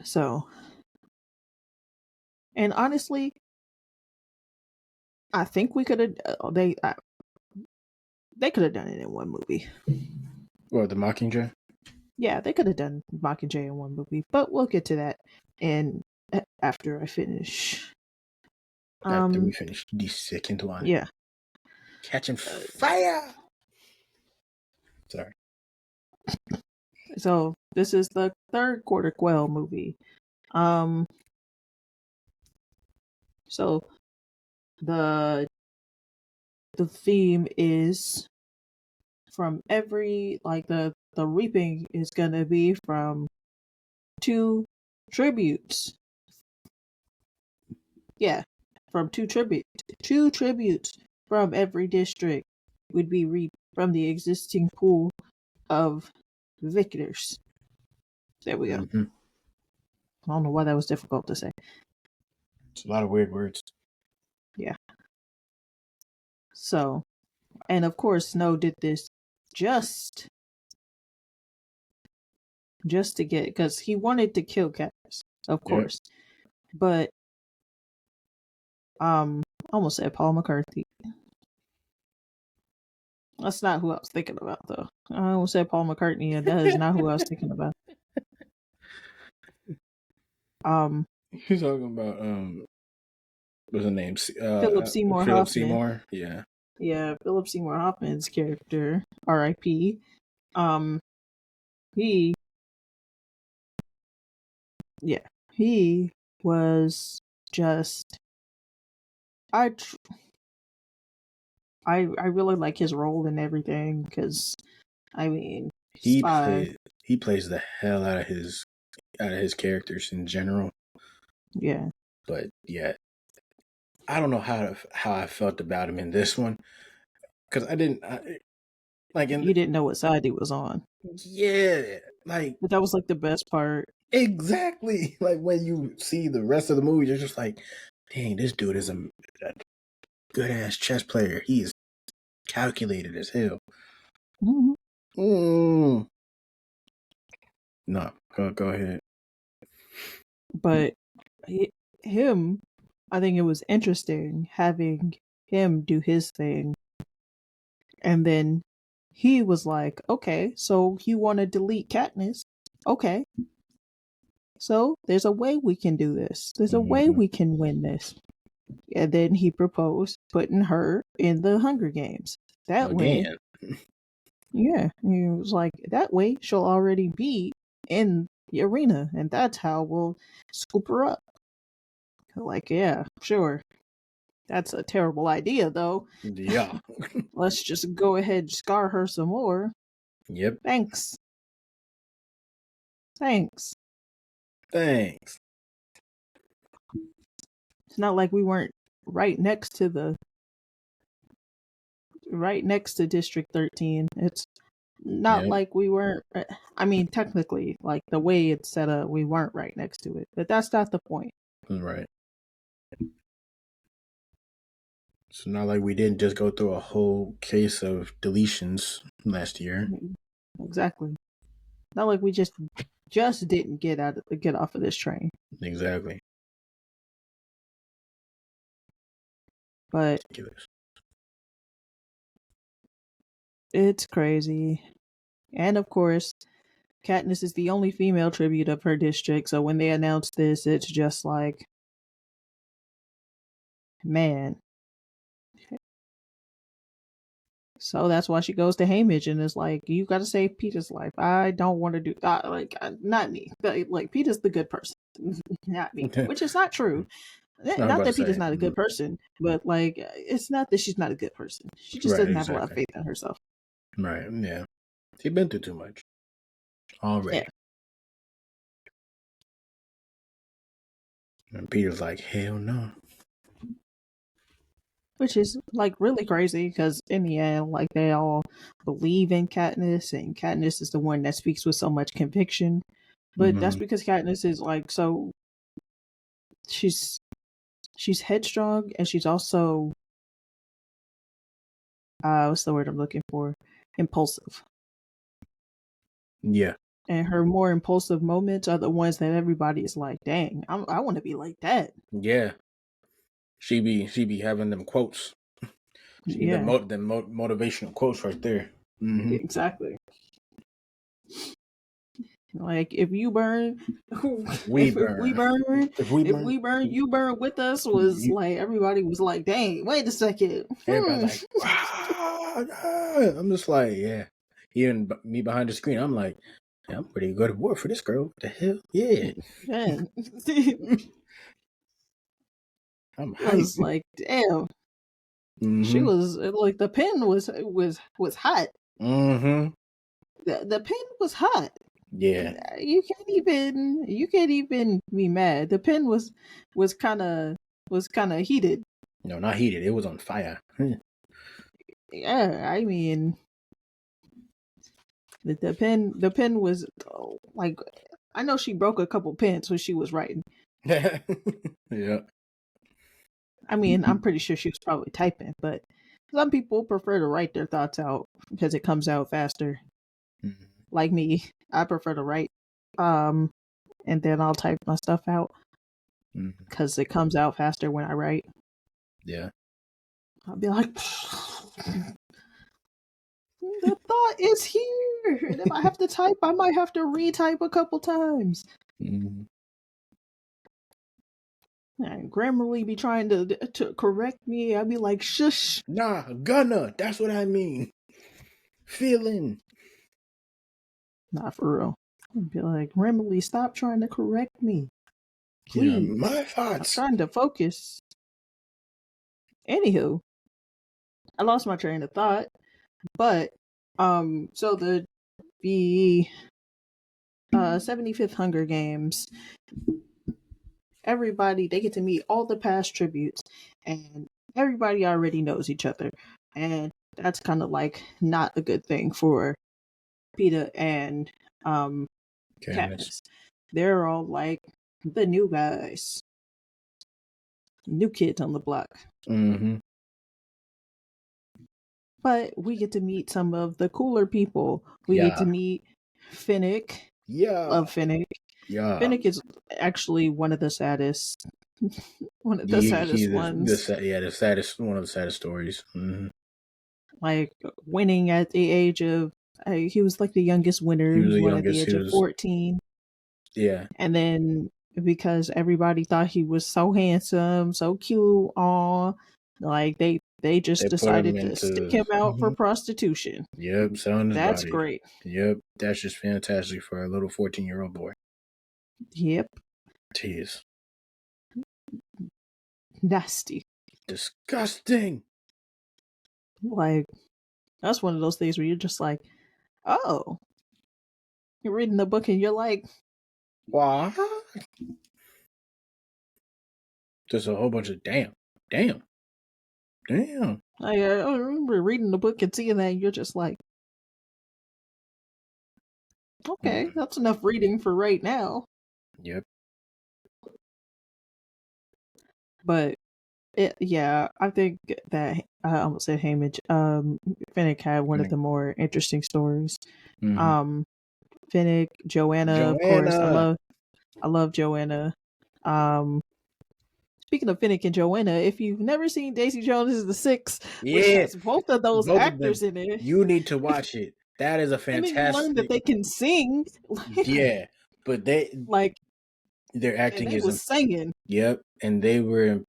So, and honestly, I think we could have they could have done it in one movie. What, the Mockingjay? Yeah, they could have done Mockingjay in one movie, but we'll get to that and after I finish. After we finish the second one. Yeah. Catching fire! Sorry. So, this is the third Quarter Quell movie. So, the theme is from every, like, the reaping is gonna be from 2 tributes. Yeah, from 2 tributes. 2 tributes from every district would be reaped from the existing pool of victors. There we go. I don't know why that was difficult to say. It's a lot of weird words. Yeah. So, and of course, Snow did this just to get, because he wanted to kill Katniss, of course. Yep. But, I almost said Paul McCarthy. That's not who I was thinking about, though. I almost said Paul McCartney, and that is not who I was thinking about. You're talking about what's his name? Philip Seymour Hoffman. Philip Seymour, yeah. Yeah, Philip Seymour Hoffman's character, R.I.P. He was just I really like his role and everything because I mean he plays the hell out of his characters in general. Yeah. But yeah, I don't know how I felt about him in this one because you didn't know what side he was on. Yeah, but that was like the best part. Exactly. Like when you see the rest of the movie, you're just like, dang, this dude is a good ass chess player. He's calculated as hell. No, go ahead. But him, I think it was interesting having him do his thing. And then he was like, okay, so you want to delete Katniss? Okay. So there's a way we can do this. There's a way we can win this. And then he proposed putting her in the Hunger Games. That way. Yeah. He was like, that way she'll already be in the arena. And that's how we'll scoop her up. Like, yeah, sure. That's a terrible idea, though. Yeah. Let's just go ahead and scar her some more. Yep. Thanks. Thanks. Thanks. It's not like we weren't right next to District 13. It's not like we weren't. I mean, technically, like the way it's set up, we weren't right next to it. But that's not the point. Right. It's not like we didn't just go through a whole case of deletions last year. Exactly. Not like we just didn't get off of this train. Exactly. But it's crazy. And of course, Katniss is the only female tribute of her district, so when they announced this, it's just like, man. So that's why she goes to Haymitch and is like, you gotta save Peeta's life. I don't want to do that. Not me. Like, Peeta's the good person. Not me. Which is not true. Not that Peeta's not a good person, but like, it's not that she's not a good person. She just doesn't have a lot of faith in herself. Right, yeah. She's been through too much already. Yeah. And Peter's like, hell no. Which is like really crazy because in the end, like, they all believe in Katniss, and Katniss is the one that speaks with so much conviction. But that's because Katniss is like, so she's headstrong, and she's also what's the word I'm looking for? Impulsive. Yeah. And her more impulsive moments are the ones that everybody is like, dang, I want to be like that. Yeah. She be having them quotes. Them motivational quotes right there. Mm-hmm. Exactly. Like, if you burn, we burn. If we burn, you burn with us. Was like, everybody was like, dang, wait a second. Everybody's like, I'm just like, yeah. Even me behind the screen, I'm like, yeah, I'm ready to go to war for this girl. What the hell? Yeah. I'm hyped. I was like, damn. Mm-hmm. She was like, the pen was hot. Mm-hmm. The pen was hot. Yeah. You can't even be mad. The pen was kind of heated. No, not heated. It was on fire. Yeah, I mean, the pen was like, I know she broke a couple pens when she was writing. Yeah. I mean, I'm pretty sure she was probably typing, but some people prefer to write their thoughts out because it comes out faster. Mm-hmm. Like me, I prefer to write, and then I'll type my stuff out because it comes out faster when I write. Yeah. I'll be like, the thought is here, and if I have to type, I might have to retype a couple times. Mm-hmm. And Grammarly be trying to correct me. I'd be like, shush. Nah, gonna. That's what I mean. Feeling. Not for real. I'd be like, Grammarly, stop trying to correct me. Please. My thoughts. I'm trying to focus. Anywho, I lost my train of thought. But, so the 75th Hunger Games, everybody, they get to meet all the past tributes, and everybody already knows each other. And that's kind of like not a good thing for Peeta and Katniss. They're all like the new guys, new kids on the block. Mm-hmm. But we get to meet some of the cooler people. We get to meet Finnick. Yeah. Love Finnick. Yeah. Finnick is actually one of the saddest. One of the saddest ones. The saddest, one of the saddest stories. Mm-hmm. Like, winning at the age of, he was like the youngest winner. He was the youngest, at the age of 14. Yeah. And then because everybody thought he was so handsome, so cute, like they just decided to stick him out for prostitution. Yep, selling his That's body. great. Yep, that's just fantastic for a little 14-year-old boy. Yep. Jeez. Nasty. Disgusting. Like, that's one of those things where you're just like, oh. You're reading the book and you're like, Why? Just a whole bunch of damn. I remember reading the book and seeing that, and you're just like, okay, that's enough reading for right now. Yep. But I think that I almost said Hamish. Finnick had one of the more interesting stories. Mm-hmm. Finnick, Joanna, of course. I love Joanna. Speaking of Finnick and Joanna, if you've never seen Daisy Jones is the Sixth, which has both of those actors in it, you need to watch it. That is a fantastic. And then you learn that they can sing. Yeah, but their acting was singing. Yep, and their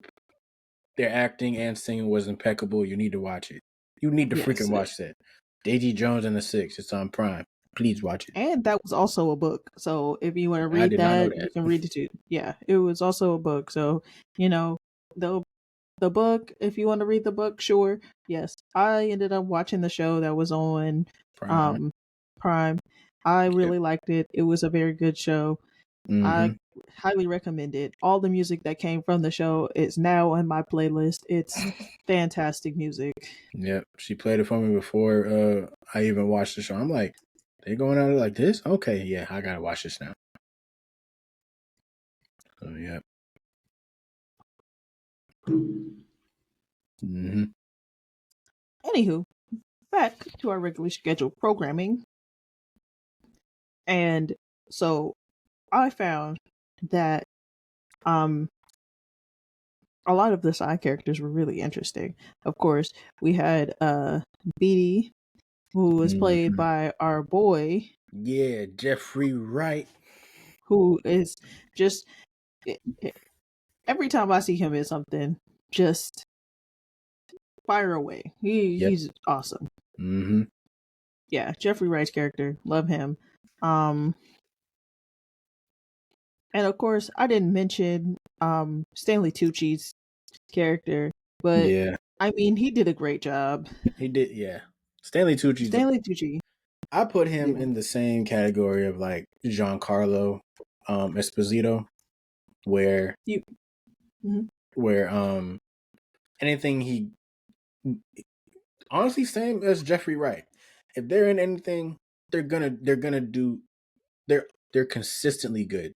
acting and singing was impeccable. You need to watch it. You need to freaking watch that. Daisy Jones and the Six. It's on Prime. Please watch it. And that was also a book. So if you want to read that, you can read it too. Yeah, it was also a book. So, the book, if you want to read the book, sure. Yes. I ended up watching the show that was on Prime. I really liked it. It was a very good show. Mm-hmm. I highly recommend it. All the music that came from the show is now on my playlist. It's fantastic music. Yep. She played it for me before I even watched the show. I'm like, they going at it like this? Okay, yeah, I gotta watch this now. So yep. Mm-hmm. Anywho, back to our regularly scheduled programming. And so I found that a lot of the side characters were really interesting. Of course, we had Beatty, who was played by our boy. Yeah, Jeffrey Wright. Who is just every time I see him in something, just fire away. He's awesome. Mm-hmm. Yeah, Jeffrey Wright's character, love him. And of course, I didn't mention Stanley Tucci's character, but I mean, he did a great job. He did, yeah. Stanley Tucci. I put him in the same category of like Giancarlo Esposito, where anything he honestly same as Jeffrey Wright. If they're in anything, they're gonna do. They're consistently good.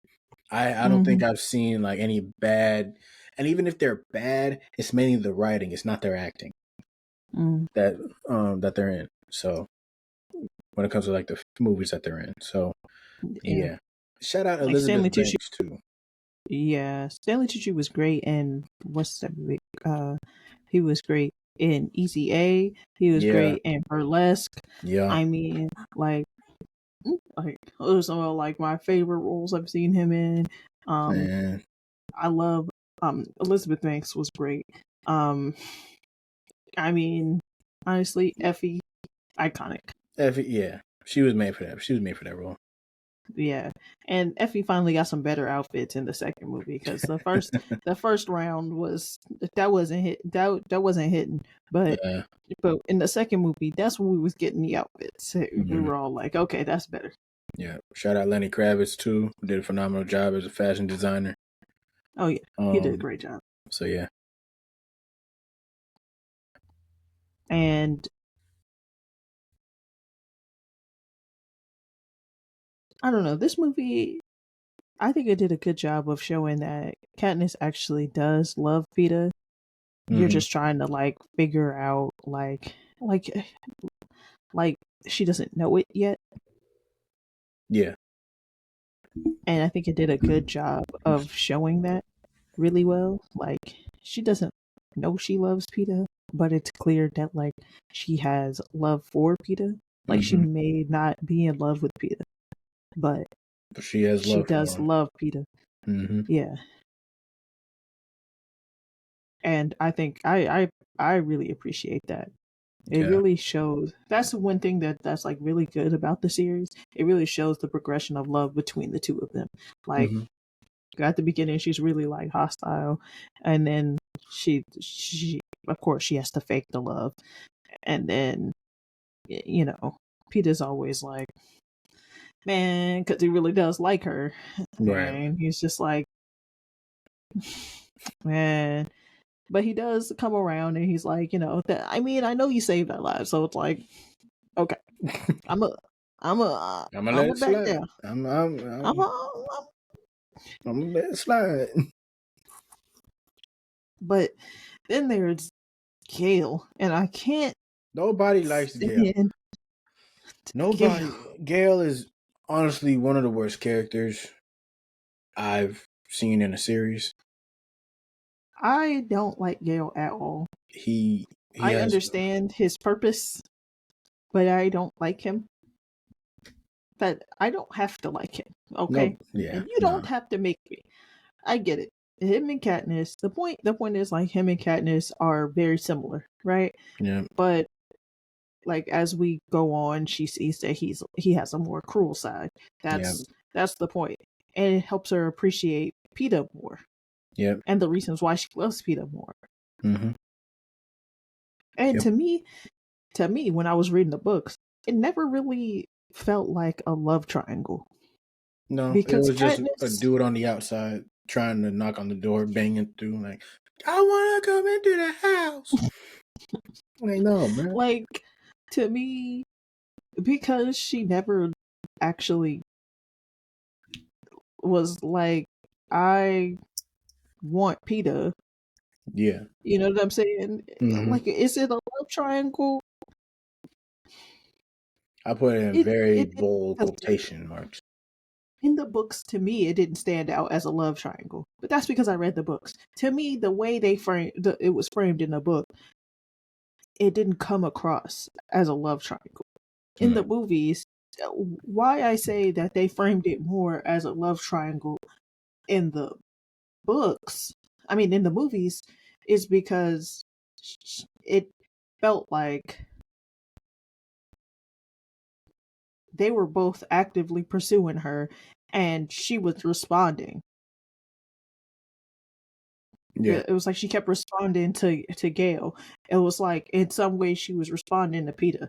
I don't think I've seen like any bad, and even if they're bad, it's mainly the writing. It's not their acting that they're in. So when it comes to like the movies that they're in, so yeah. Shout out Elizabeth Banks too. Yeah, Stanley Tucci was great, and what's that movie? He was great in Easy A. He was great in Burlesque. Yeah, I mean, like those are some of like my favorite roles I've seen him in. I love Elizabeth Banks was great. I mean, honestly, Effie, iconic. Effie, yeah, she was made for that. She was made for that role. Yeah, and Effie finally got some better outfits in the second movie because the first round wasn't hitting, but in the second movie, that's when we was getting the outfits. We were all like, okay, that's better. Yeah, shout out Lenny Kravitz too, who did a phenomenal job as a fashion designer. Oh yeah, he did a great job. So yeah, and I don't know, this movie, I think it did a good job of showing that Katniss actually does love Peeta. You're just trying to like figure out like she doesn't know it yet. Yeah. And I think it did a good job of showing that really well. Like she doesn't know she loves Peeta, but it's clear that like she has love for Peeta. Like she may not be in love with Peeta, but she has love. She does love Peeta. Yeah. And I think I really appreciate that. It really shows. That's one thing that's like really good about the series. It really shows the progression of love between the two of them. Like at the beginning, she's really like hostile, and then she of course she has to fake the love, and then Peeta's always like Man, because he really does like her. Right. And he's just like, man. But he does come around and he's like, I mean, I know you saved our lives. So it's like, okay, I'm gonna let it back slide. there. I'm gonna let it slide. But then there's Gail, and I can't. Nobody likes Gail. Nobody. Gail is honestly one of the worst characters I've seen in a series. I don't like Gail at all. I understand his purpose, but I don't like him. But I don't have to like him, okay? Nope. Yeah, and you don't have to make me. I get it. Him and Katniss. The point is, like, him and Katniss are very similar, right? Yeah. But like as we go on, she sees that he has a more cruel side. That's the point, and it helps her appreciate Peeta more. Yeah. And the reasons why she loves Peeta more. Mm-hmm. And to me, when I was reading the books, it never really felt like a love triangle. No, because it was Katniss, just a dude on the outside trying to knock on the door, banging through, like, I want to come into the house. Like, no, man. Like, to me, because she never actually was like, I want Peeta. Yeah. You know what I'm saying? Mm-hmm. Like, is it a love triangle? I put it in very bold quotation marks. In the books, to me, it didn't stand out as a love triangle. But that's because I read the books. To me, the way it was framed in the book, it didn't come across as a love triangle. In the movies, why I say that they framed it more as a love triangle in the books, I mean in the movies, is because it felt like they were both actively pursuing her and she was responding. Yeah. It was like she kept responding to Gail. It was like in some way she was responding to Peeta.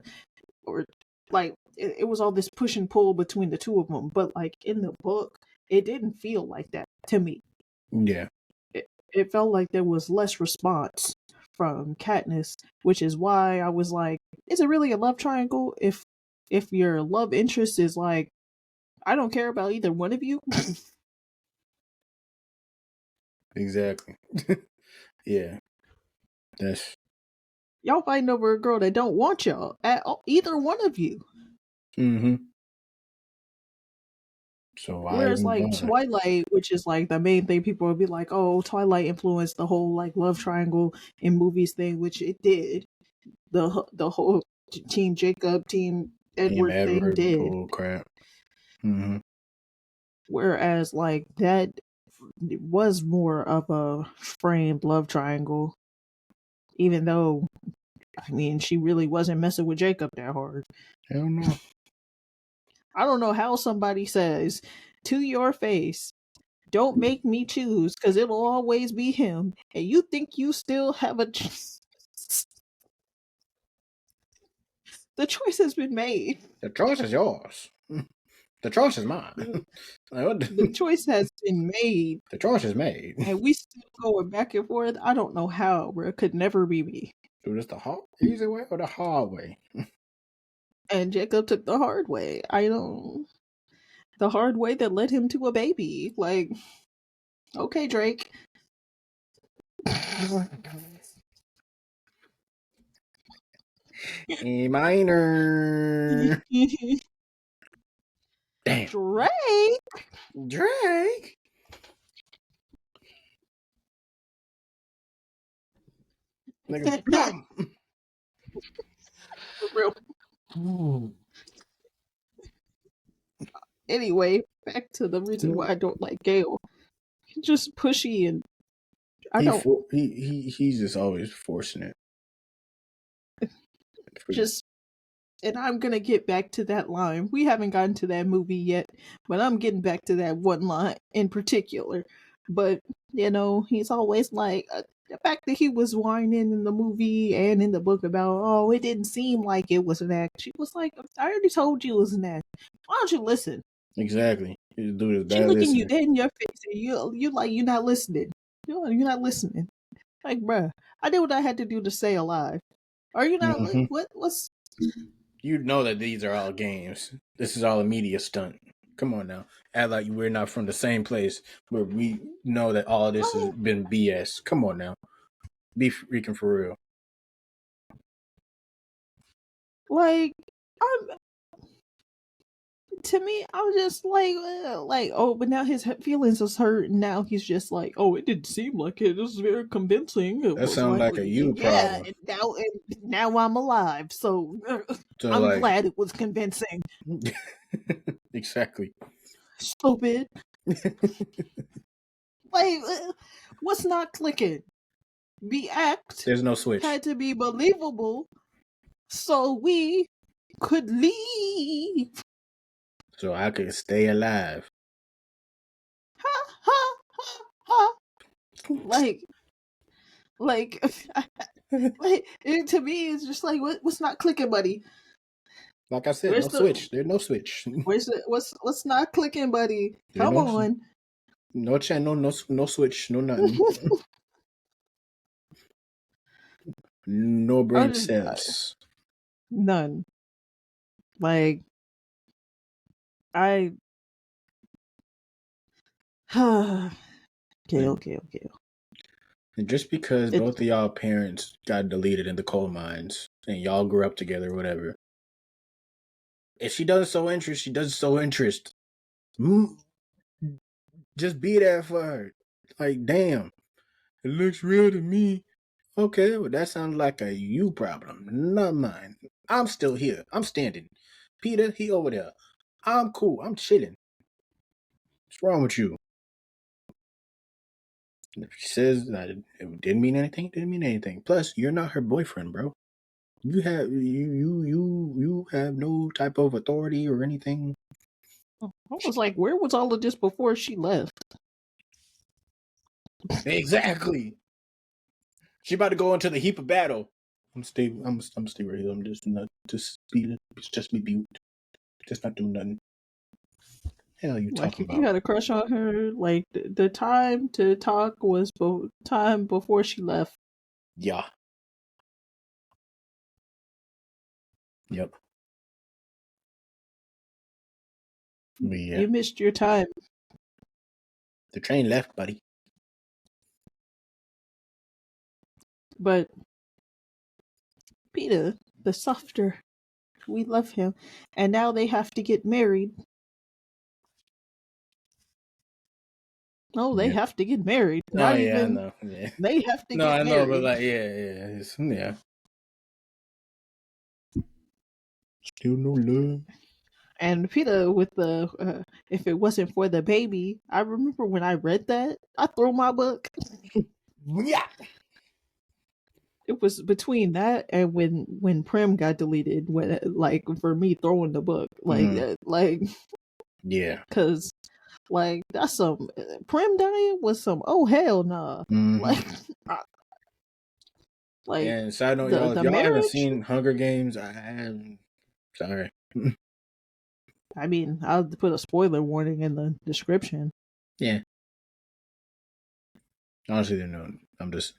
Or like it was all this push and pull between the two of them. But like in the book, it didn't feel like that to me. Yeah. It felt like there was less response from Katniss, which is why I was like, is it really a love triangle if your love interest is like, I don't care about either one of you? Exactly. Yeah. That's y'all fighting over a girl that don't want y'all at all, either one of you. Mm-hmm. So whereas like Twilight, which is like the main thing, people would be like, oh, Twilight influenced the whole like love triangle in movies thing, which it did. The whole Team Jacob, Team Edward thing did. Bull crap. Mm-hmm. Whereas like that was more of a framed love triangle, even though, I mean, she really wasn't messing with Jacob that hard. Hell no. I don't know how somebody says to your face, don't make me choose because it'll always be him, and you think you still have a the choice has been made. The choice is yours. The choice is mine. The choice has been made. The choice is made. And we still going back and forth. I don't know how, where it could never be me. Dude, it's the easy way or the hard way? And Jacob took the hard way. I don't. The hard way that led him to a baby. Like, okay, Drake. E minor. Damn. Drake. Nigga, bam. For real. Anyway, back to the reason why I don't like Gale. He's just pushy and he's just always forcing it. And I'm gonna get back to that line. We haven't gotten to that movie yet, but I'm getting back to that one line in particular. But, he's always like, The fact that he was whining in the movie and in the book about, oh, it didn't seem like it was an act. She was like, I already told you it was an act. Why don't you listen? Exactly. You do this She bad looking you listening. dead in your face and you're like, you're not listening. You're not listening. Like, bruh, I did what I had to do to stay alive. Are you not? Mm-hmm. What's? You know that these are all games. This is all a media stunt. Come on now. Act like we're not from the same place where we know that all this has been BS. Come on now. Be freaking for real. Like, to me, I was just like, oh, but now his feelings is hurt, and now he's just like, oh, it didn't seem like it. It was very convincing. It That was sounds like a you yeah, problem. and now I'm alive, so So I'm like, glad it was convincing. exactly. Stupid. Like, what's not clicking? The act There's no switch. had to be believable, so we could leave. So I could stay alive. Ha ha ha ha. Like, to me, it's just like, what's not clicking, buddy? Like I said, switch. There's no switch. What's not clicking, buddy? Come on. No channel, no switch, no nothing. No brain cells. None. Like, okay. And just because both of y'all parents got deleted in the coal mines and y'all grew up together or whatever, if she doesn't show interest, she doesn't show interest. Just be there for her. Like, damn, it looks real to me. Okay, well, that sounds like a you problem, not mine. I'm still here. I'm standing. Peter, he over there. I'm cool. I'm chilling. What's wrong with you? If she says that it didn't mean anything, it didn't mean anything. Plus, you're not her boyfriend, bro. You have no type of authority or anything. I was like, where was all of this before she left? Exactly. She about to go into the heap of battle. I'm stay right here. I'm just not just be mute. Just not doing nothing. Hell, you talking about? You had a crush on her. Like, the time to talk was time before she left. Yeah. Yep. Yeah. You missed your time. The train left, buddy. But Peter, the softer, we love him, and now they have to get married. No, they have to get married. Not even. I know. Yeah. They have to get married. No, I know, but like, yeah. Still no love. And Peter with the if it wasn't for the baby, I remember when I read that, I threw my book. Yeah. It was between that and when Prim got deleted, when like for me throwing the book, like yeah, because like that's some Prim dying was some oh hell nah. Like and side note, y'all, if y'all haven't seen Hunger Games, I'm sorry. I mean, I'll put a spoiler warning in the description. Yeah. Honestly, no. I'm just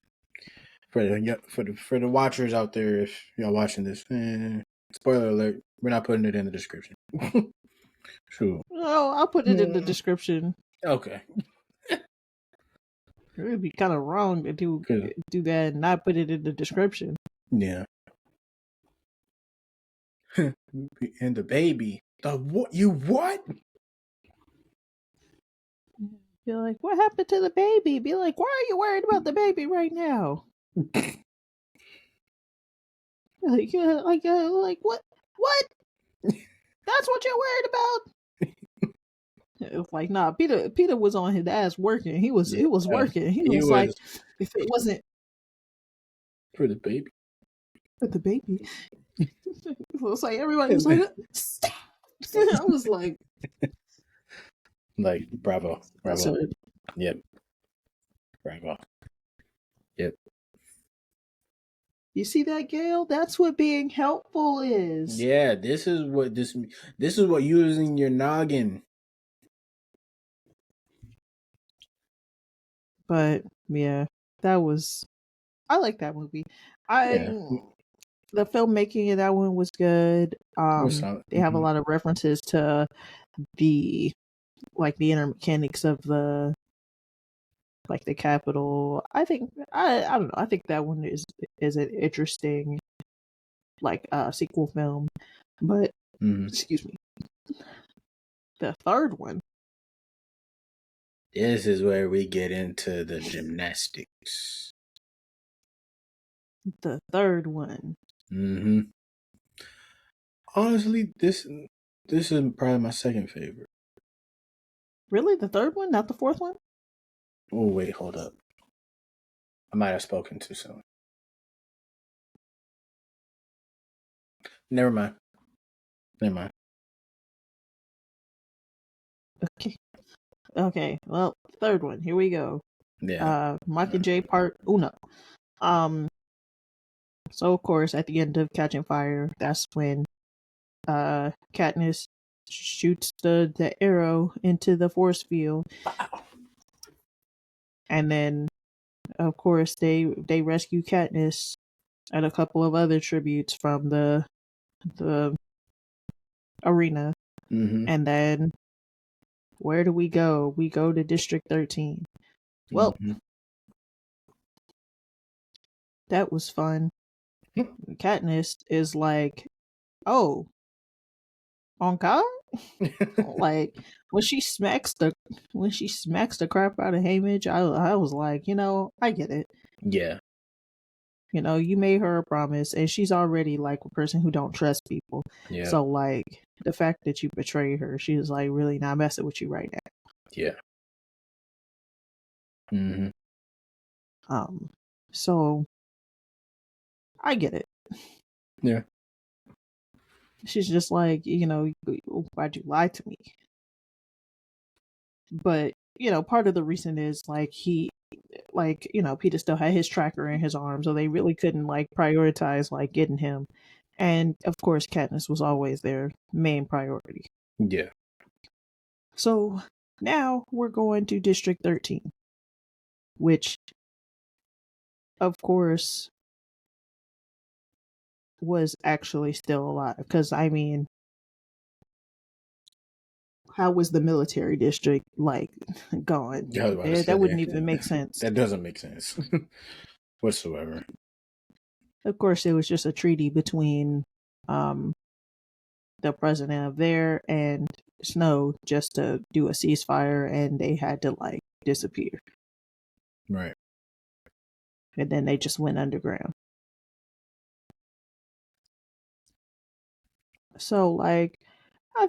for the watchers out there. If y'all watching this, spoiler alert: we're not putting it in the description. True. No, I'll put it in the description. Okay. It would be kind of wrong to do that and not put it in the description. Yeah. And the baby. The what? You what? You're like, what happened to the baby? Be like, why are you worried about the baby right now? like what? What? That's what you're worried about? It's like, nah. Peter was on his ass working. He was working. He was like, if it wasn't for the baby, it's like everybody was like, stop. I was like bravo. Yep. Bravo. Yep. You see that, Gail? That's what being helpful is. Yeah, this is what using your noggin. But yeah, I like that movie. The filmmaking of that one was good. They have a lot of references to the inner mechanics of the Capitol. I think I don't know. I think that one is an interesting sequel film. But excuse me. The third one. This is where we get into the gymnastics. The third one. Honestly, this is probably my second favorite. Really? The third one? Not the fourth one? Oh, wait, hold up. I might have spoken too soon. Never mind. Okay. Well, third one. Here we go. Yeah. Mockingjay Part Uno. So of course, at the end of Catching Fire, that's when Katniss shoots the arrow into the force field. And then, of course, they rescue Katniss and a couple of other tributes from the arena. And then, where do we go? We go to District 13. Well, that was fun. Katniss is like, oh, on God? Like when she smacks the crap out of Haymitch, I was like, I get it. Yeah. You made her a promise, and she's already like a person who don't trust people. Yeah. So like the fact that you betrayed her, she was like really not messing with you right now. Yeah. So I get it. Yeah. She's just like, why'd you lie to me? But, part of the reason is Peter still had his tracker in his arm, so they really couldn't prioritize getting him. And of course, Katniss was always their main priority. Yeah. So now we're going to District 13, which, of course, was actually still alive. Because, I mean, how was the military district gone? That wouldn't even make sense. That doesn't make sense whatsoever. Of course, it was just a treaty between the president of there and Snow just to do a ceasefire, and they had to disappear. Right. And then they just went underground. So I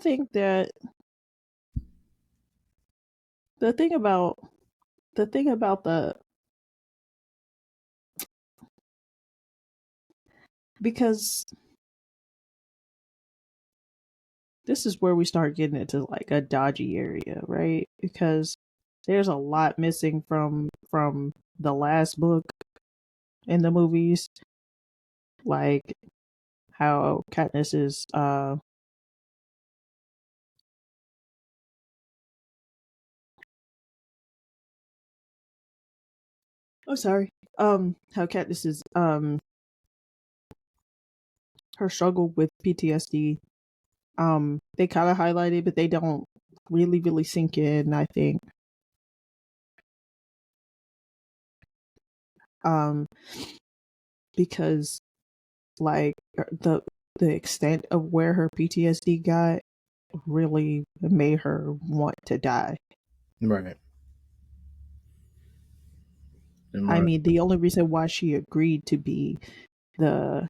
think that the thing about because this is where we start getting into a dodgy area, right? Because there's a lot missing from the last book in the movies, like how Katniss is how Katniss is her struggle with PTSD. They kind of highlight it, but they don't really sink in, I think. Because the extent of where her PTSD got really made her want to die. Right. I mean, the only reason why she agreed to be the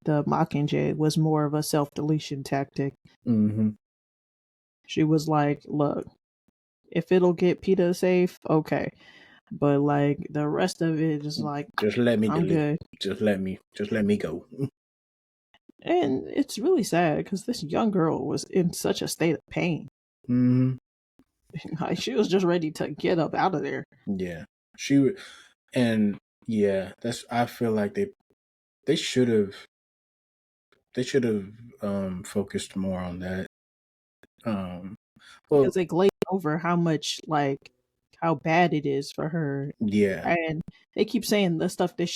Mockingjay was more of a self-deletion tactic. She was like, look, if it'll get Peter safe, okay. But the rest of it is just let me I'm good. Just let me go. And it's really sad because this young girl was in such a state of pain. She was just ready to get up out of there. Yeah. And Yeah, I feel like they should have focused more on that. Well, because they glaze over how much how bad it is for her, yeah. and they keep saying the stuff that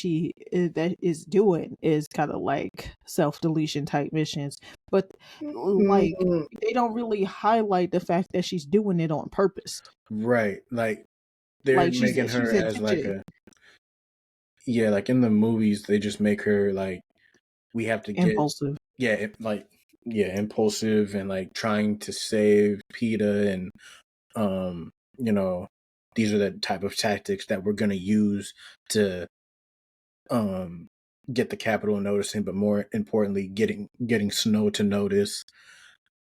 that is doing is kind of like self deletion type missions, but like Mm, they don't really highlight the fact that she's doing it on purpose. right. Like they're Like making she's her as like intentionally a yeah, like in the movies they just make her like we have to get impulsive. like impulsive and like trying to save PETA and you know, these are the type of tactics that we're gonna use to um get the Capitol noticing, but more importantly, getting Snow to notice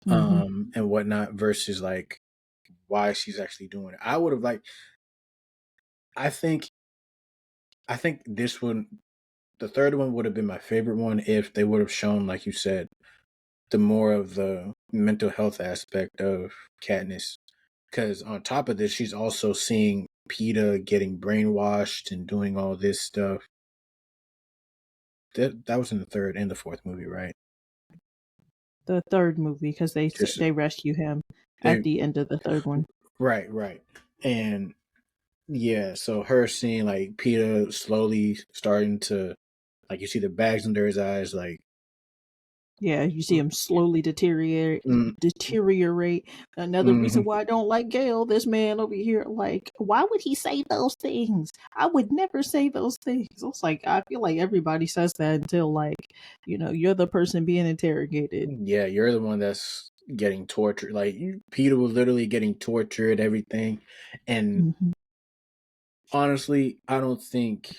Hmm. and whatnot versus like why she's actually doing it. I would have like I think this one the third one would have been my favorite one if they would have shown, like you said, the more of the mental health aspect of Katniss. Because on top of this, she's also seeing PETA getting brainwashed and doing all this stuff. That was in the third and the fourth movie, right? The third movie, because Just they rescue him at they the end of the third one. right, and yeah. So her seeing like PETA slowly starting to like you see the bags under his eyes, like Yeah, you see him slowly deteriorate. mm, Deteriorate. Another reason mm-hmm. why I don't like Gale. This man over here, like, why would he say those things? I would never say those things. It's like I feel like everybody says that until you're the person being interrogated. Yeah, you're the one that's getting tortured. Like Peter was literally getting tortured, everything. And Hmm. honestly, I don't think.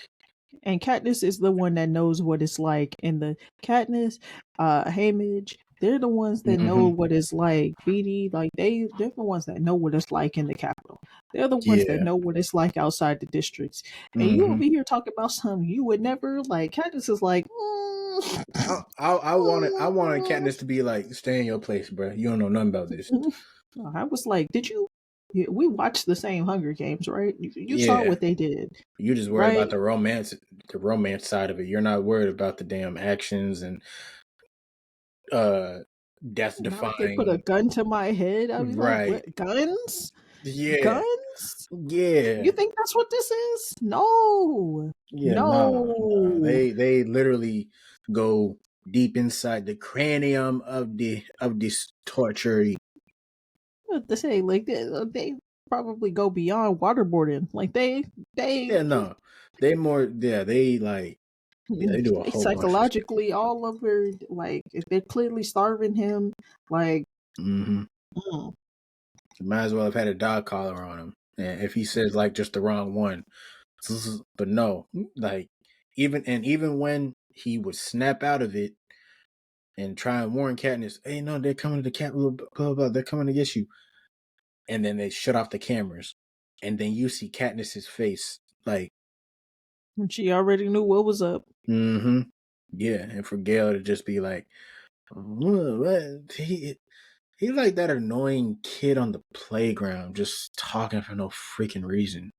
And Katniss is the one that knows what it's like. And the Katniss, Haymitch, they're the ones that know Hmm. what it's like. Beatty, like they're the ones that know what it's like in the capital. They're the ones that Yeah. know what it's like outside the districts. And you Hmm. over here talking about something you would never like. Katniss is like, I wanted Katniss to be like, stay in your place, bro. You don't know nothing about this. I was like, did you? We watched the same Hunger Games, right? You saw Yeah. what they did, You just worried right? about the romance side of it. You're not worried about the damn actions and uh death Now if they put a defying. gun to my head, I'd be like, Right. what? Guns? Yeah. Guns? You Yeah. think that's what this is? No. Yeah, no. No. They literally go deep inside the cranium of this torture. What to say? Like they probably go beyond waterboarding. Like they Yeah, no. They more they like they do a they whole bunch of stuff. psychologically all over. Like if they're clearly starving him. Like Mm-hmm. mm, Might as well have had a dog collar on him. And if he says like just the wrong one. But no, like even when he would snap out of it and try and warn Katniss, hey no, they're coming to the Capitol, blah, blah, blah, they're coming to get you. And then they shut off the cameras. And then you see Katniss's face, like she already knew what was up. mm-hmm. Yeah. And for Gale to just be like, what? He's like that annoying kid on the playground, just talking for no freaking reason.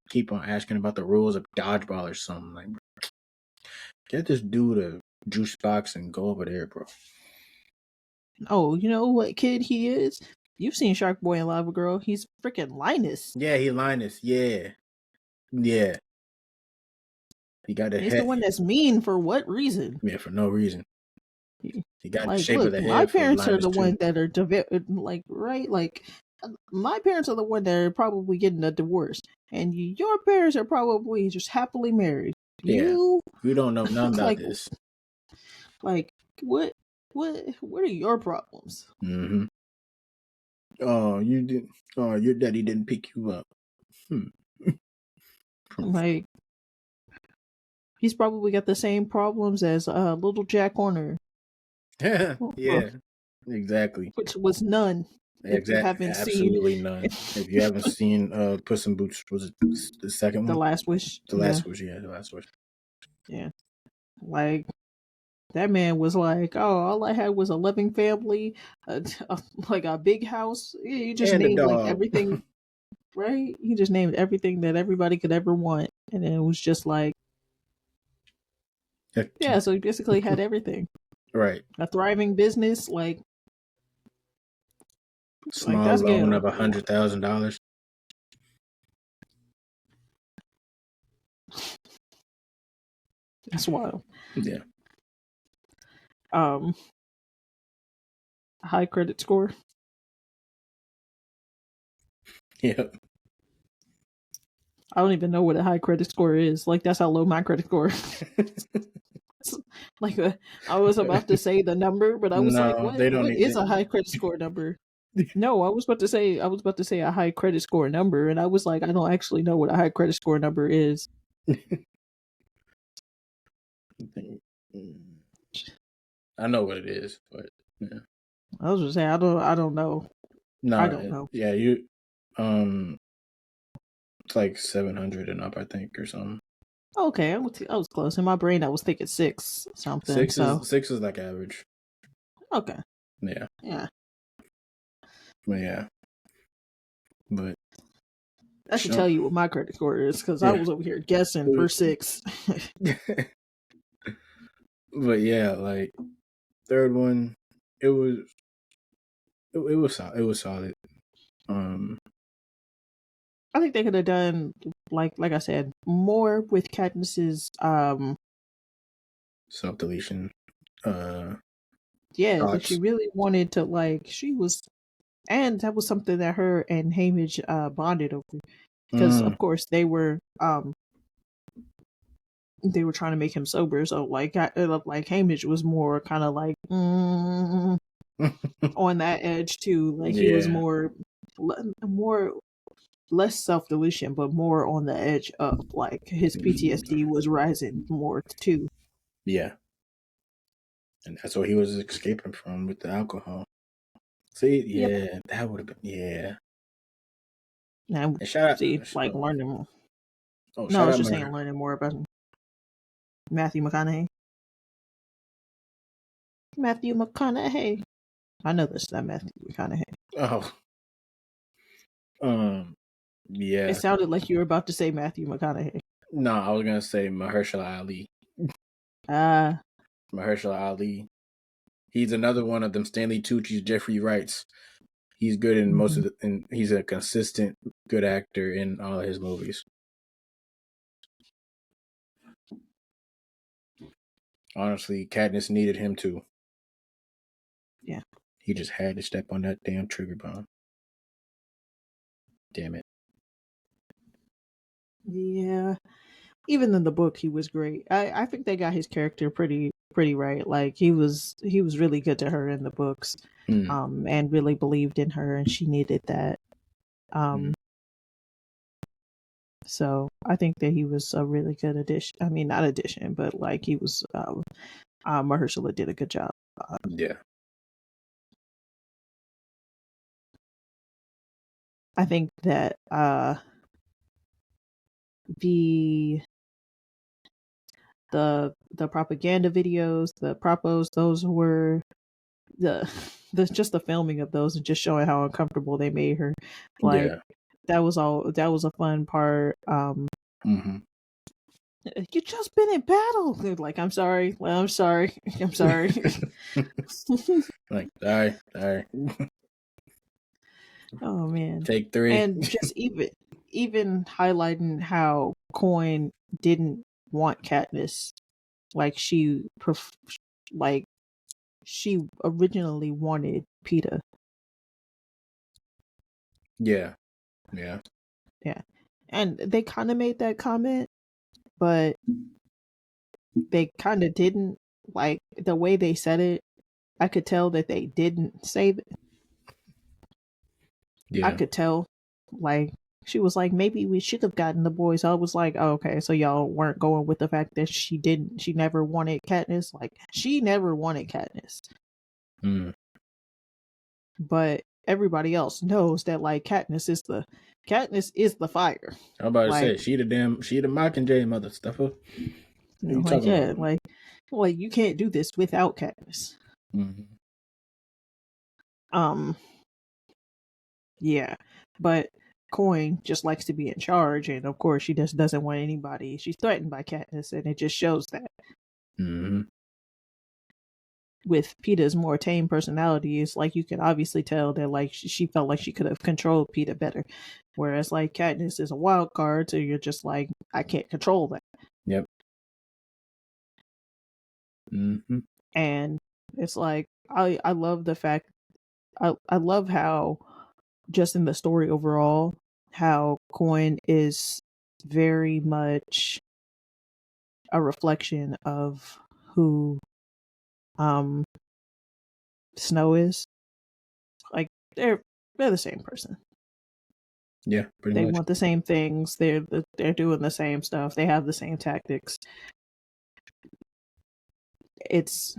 Keep on asking about the rules of dodgeball or something. Like, get this dude a juice box and go over there, bro. Oh, you know what kid he is? You've seen Shark Boy and Lava Girl. He's freaking Linus. Yeah, he Linus. Yeah. Yeah. He got a He's the head. one that's mean for what reason? Yeah, for no reason. He got the Like, shape of look, the my head for parents are Linus the too. ones that are like right, like my parents are the one that are probably getting a divorce, and your parents are probably just happily married. Yeah. You We don't know nothing about like this. like what are your problems? Mm-hmm. Oh, you didn't. Oh, your daddy didn't pick you up. Like he's probably got the same problems as little Jack Horner. Yeah, exactly. Which was none. If you haven't seen Absolutely none. If you haven't seen Puss in Boots, was it the second The one? Last Wish, The Last Wish, yeah, The Last Wish. yeah, like that man was like, oh, all I had was a loving family, like a big house. He just And the named like dog. everything, right? He just named everything that everybody could ever want, and then it was just like, Yeah, so he basically had everything. Right. A thriving business, like Small that's loan Gail. of $100,000. That's wild. Yeah. High credit score. Yeah. I don't even know what a high credit score is. Like that's how low my credit score is. Like I was about to say the number, but I was like, No, "What? they don't What need is it. a high credit score number?" No, I was about to say a high credit score number, and I was like, I don't actually know what a high credit score number is. I know what it is, but yeah. I was just saying, I don't know. No, I don't know. Yeah, it's like 700 and up, I think, or something. Okay, I was close. In my brain, I was thinking 6 something. Six is like average. Okay. Yeah. Yeah. But yeah. But I should tell you what my credit score is because I was over here guessing for 6. But yeah, like third one, it was solid. I think they could have done like I said more with Katniss's self deletion. Yeah, that she really wanted to she was, and that was something that her and Hamish bonded over because of course they were trying to make him sober, so like Hamish was more kind of like on that edge too, like he was more less self-delusion but more on the edge of like his PTSD was rising more too. Yeah, and that's what he was escaping from with the alcohol. See, yeah, that would have been, yeah. And learning more. No, I was just saying learning more about him. Matthew McConaughey. I know this is not Matthew McConaughey. Oh. Yeah. It sounded like you were about to say Matthew McConaughey. No, I was gonna say Mahershala Ali. Mahershala Ali. He's another one of them Stanley Tucci's Jeffrey Wrights. He's good in most of the, and he's a consistent good actor in all of his movies. Honestly, Katniss needed him too. Yeah. He just had to step on that damn trigger bomb. Damn it. Yeah. Even in the book, he was great. I think they got his character pretty right. Like he was really good to her in the books, and really believed in her, and she needed that. So I think that he was a really good addition. I mean, not addition, but like he was. Mahershala did a good job. Yeah. I think that the propaganda videos, the propos, those were the just the filming of those and just showing how uncomfortable they made her. Like that was a fun part. You just been in battle. Like, I'm sorry. I'm sorry. Like, sorry. Oh man. Take 3. And just even highlighting how Coin didn't want Katniss. Like she originally wanted Peeta. Yeah. And they kind of made that comment, but they kind of didn't. Like the way they said it, I could tell that they didn't say that. Yeah. I could tell. Like she was like, maybe we should have gotten the boys. I was like, oh, okay, so y'all weren't going with the fact that she never wanted Katniss. Like she never wanted Katniss. But everybody else knows that like Katniss is the fire. I'm about to say she the Mockingjay mother stuffer. Like like you can't do this without Katniss. Yeah, but Coin just likes to be in charge, and of course she just doesn't want anybody. She's threatened by Katniss, and it just shows that. Mm-hmm. With Peeta's more tame personality, it's like you can obviously tell that like she felt like she could have controlled Peeta better. Whereas like Katniss is a wild card, so you're just like, I can't control that. Yep. Mm-hmm. And it's like I love the fact I love how just in the story overall, how Coin is very much a reflection of who Snow is. Like they're the same person. Yeah, pretty They much. want the same things. They're doing the same stuff. They have the same tactics. It's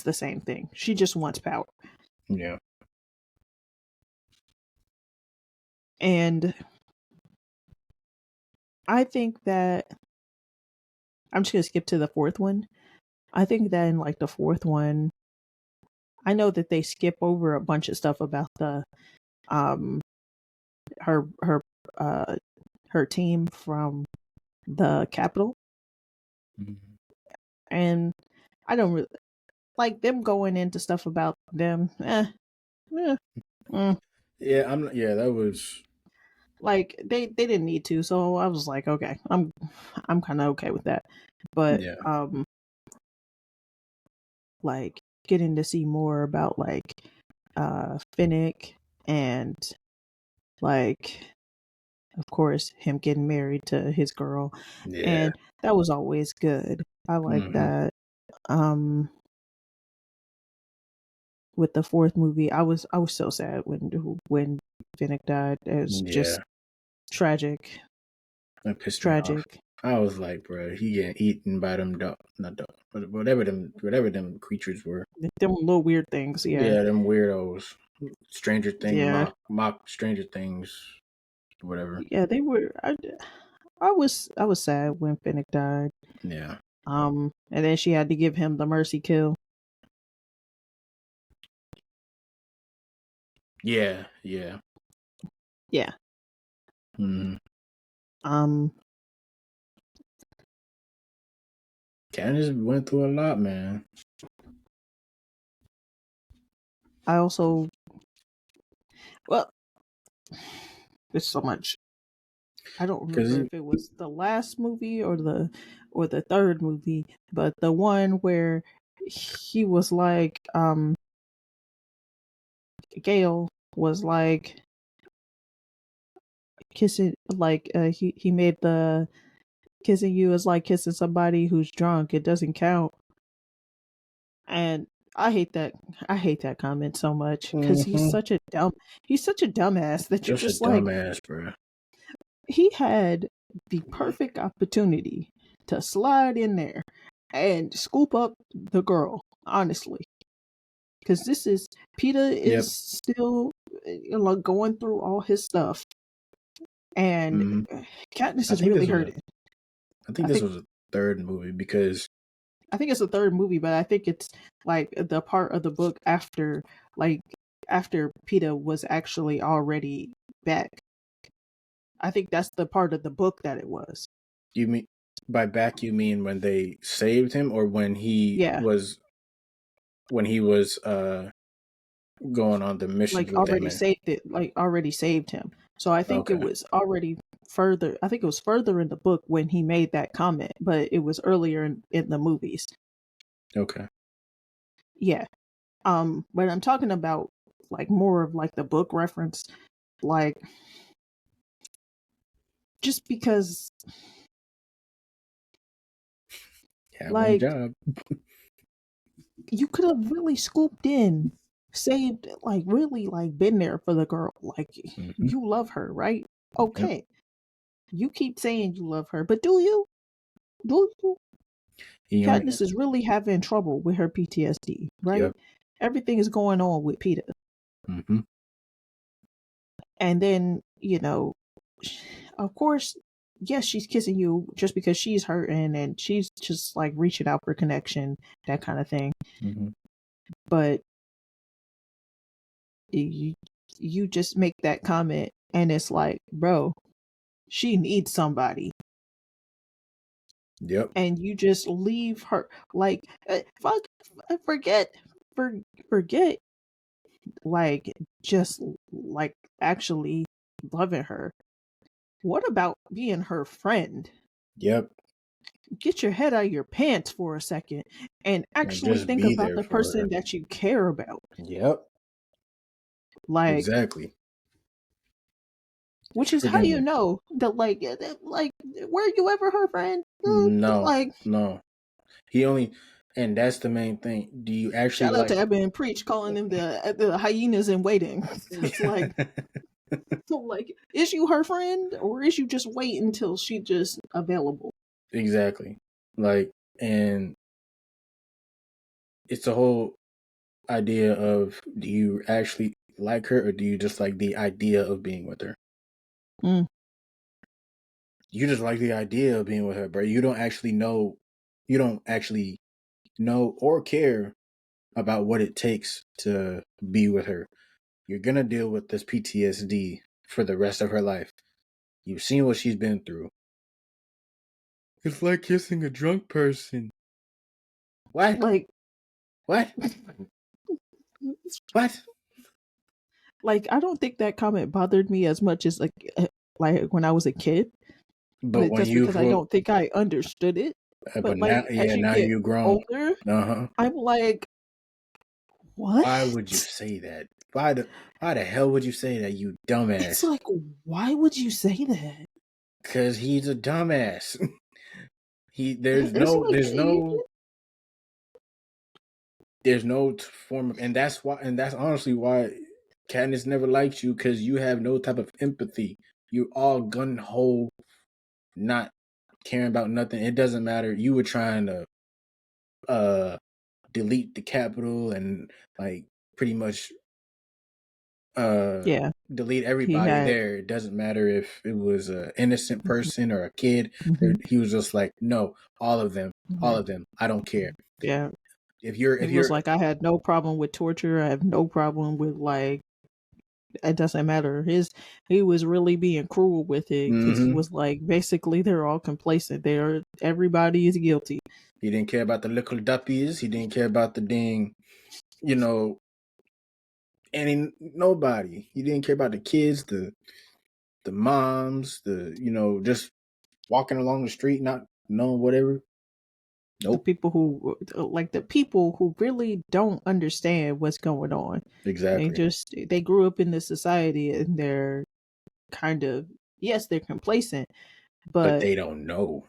the same thing. She just wants power. Yeah. And I think that I'm just gonna skip to the fourth one. I think that in like the fourth one, I know that they skip over a bunch of stuff about the um her uh her team from the capital, Mm-hmm. and I don't really like them going into stuff about them. Yeah, I'm. Yeah, that was Like they didn't need to, so I was like, okay, I'm kind of okay with that. But yeah. like getting to see more about like Finnick and like of course him getting married to his girl, Yeah. and that was always good. I like Mm-hmm. that. With the fourth movie, I was so sad when Finnick died. It was just Yeah. tragic. That pissed me off. Tragic. I was like, bro, he getting eaten by them dog, not dog, but whatever them creatures were. Them little weird things, yeah. Yeah, them weirdos. Stranger Thing, Yeah. mock Stranger Things, whatever. Yeah, they were I was sad when Finnick died. Yeah. And then she had to give him the mercy kill. Yeah. Yeah. Yeah. Mm-hmm. Um Candace went through a lot, man. I also well there's so much. I don't remember if it was the last movie or the third movie, but the one where he was like Gale was like kissing like he made the kissing you is like kissing somebody who's drunk. It doesn't count. And I hate that. I hate that comment so much because Mm-hmm. he's such a dumbass that you're Just a just like, dumbass, bro. he had the perfect opportunity to slide in there and scoop up the girl, honestly. Because this is Peeta is still going through all his stuff, and Katniss is really hurting. I think this was a third movie because I think it's the third movie, but I think it's like the part of the book after Peeta was actually already back. I think that's the part of the book that it was. You mean by back? You mean when they saved him, or when he was going on the mission like with them? Already saved him. So I think it was already further. I think it was further in the book when he made that comment, but it was earlier in the movies. Okay. Yeah. But I'm talking about like more of like the book reference, like just because One job. You could have really scooped in, saved, like really like been there for the girl. Like you love her, right? Okay. Yep. You keep saying you love her, but do you? Do you? Katniss is really having trouble with her PTSD, right? Yep. Everything is going on with Peeta. Mm-hmm. And then, of course, yes, she's kissing you just because she's hurting and she's just like reaching out for connection, that kind of thing. Mm-hmm. But you just make that comment and it's like, bro, she needs somebody. Yep. And you just leave her like fuck, forget, forget, like just like actually loving her. What about being her friend? Yep. Get your head out of your pants for a second and And actually just think be about there the for her. person that you care about. Yep. Like, Exactly. which is how you Freaking know that, like, were you ever her friend? no, Like, no. He only, and that's the main thing. Do you actually shout out to like? Ebba and Preach calling them the hyenas in waiting. It's like, so like, is you her friend or is you just wait until she just available? Exactly. Like, and it's the whole idea of, do you actually like her, or do you just like the idea of being with her? Mm. You just like the idea of being with her, bro. You don't actually know. You don't actually know or care about what it takes to be with her. You're gonna deal with this PTSD for the rest of her life. You've seen what she's been through. It's like kissing a drunk person. What? Like, What? What? like I don't think that comment bothered me as much as like when I was a kid. But when Just you, because I don't think I understood it. but But now, like as yeah, you now get you grown. older, Uh-huh. I'm like, what? Why would you say that? Why the hell would you say that, you It's dumbass? like, why would you say that? Cause he's a dumbass. It's like There's no form of, and that's honestly why Katniss never liked you, because you have no type of empathy. You all gun ho, not caring about nothing. It doesn't matter. You were trying to delete the capital and like pretty much yeah, delete he everybody had. there. It doesn't matter if it was an innocent Mhm, person or a kid. mhm, He was just like, no, all of them, all yeah, of them. I don't care. yeah. If He was you're like, I had no problem with torture. I have no problem with like. It doesn't matter. He was really being cruel with it because he mm-hmm. was like, basically, they're all complacent. Everybody is guilty. He didn't care about the little duppies. He didn't care about the dang, you know, nobody. He didn't care about the kids, the moms, just walking along the street, not knowing whatever. Nope. The people who really don't understand what's going on. Exactly. They grew up in this society and they're kind of, yes, they're complacent, But but they don't know.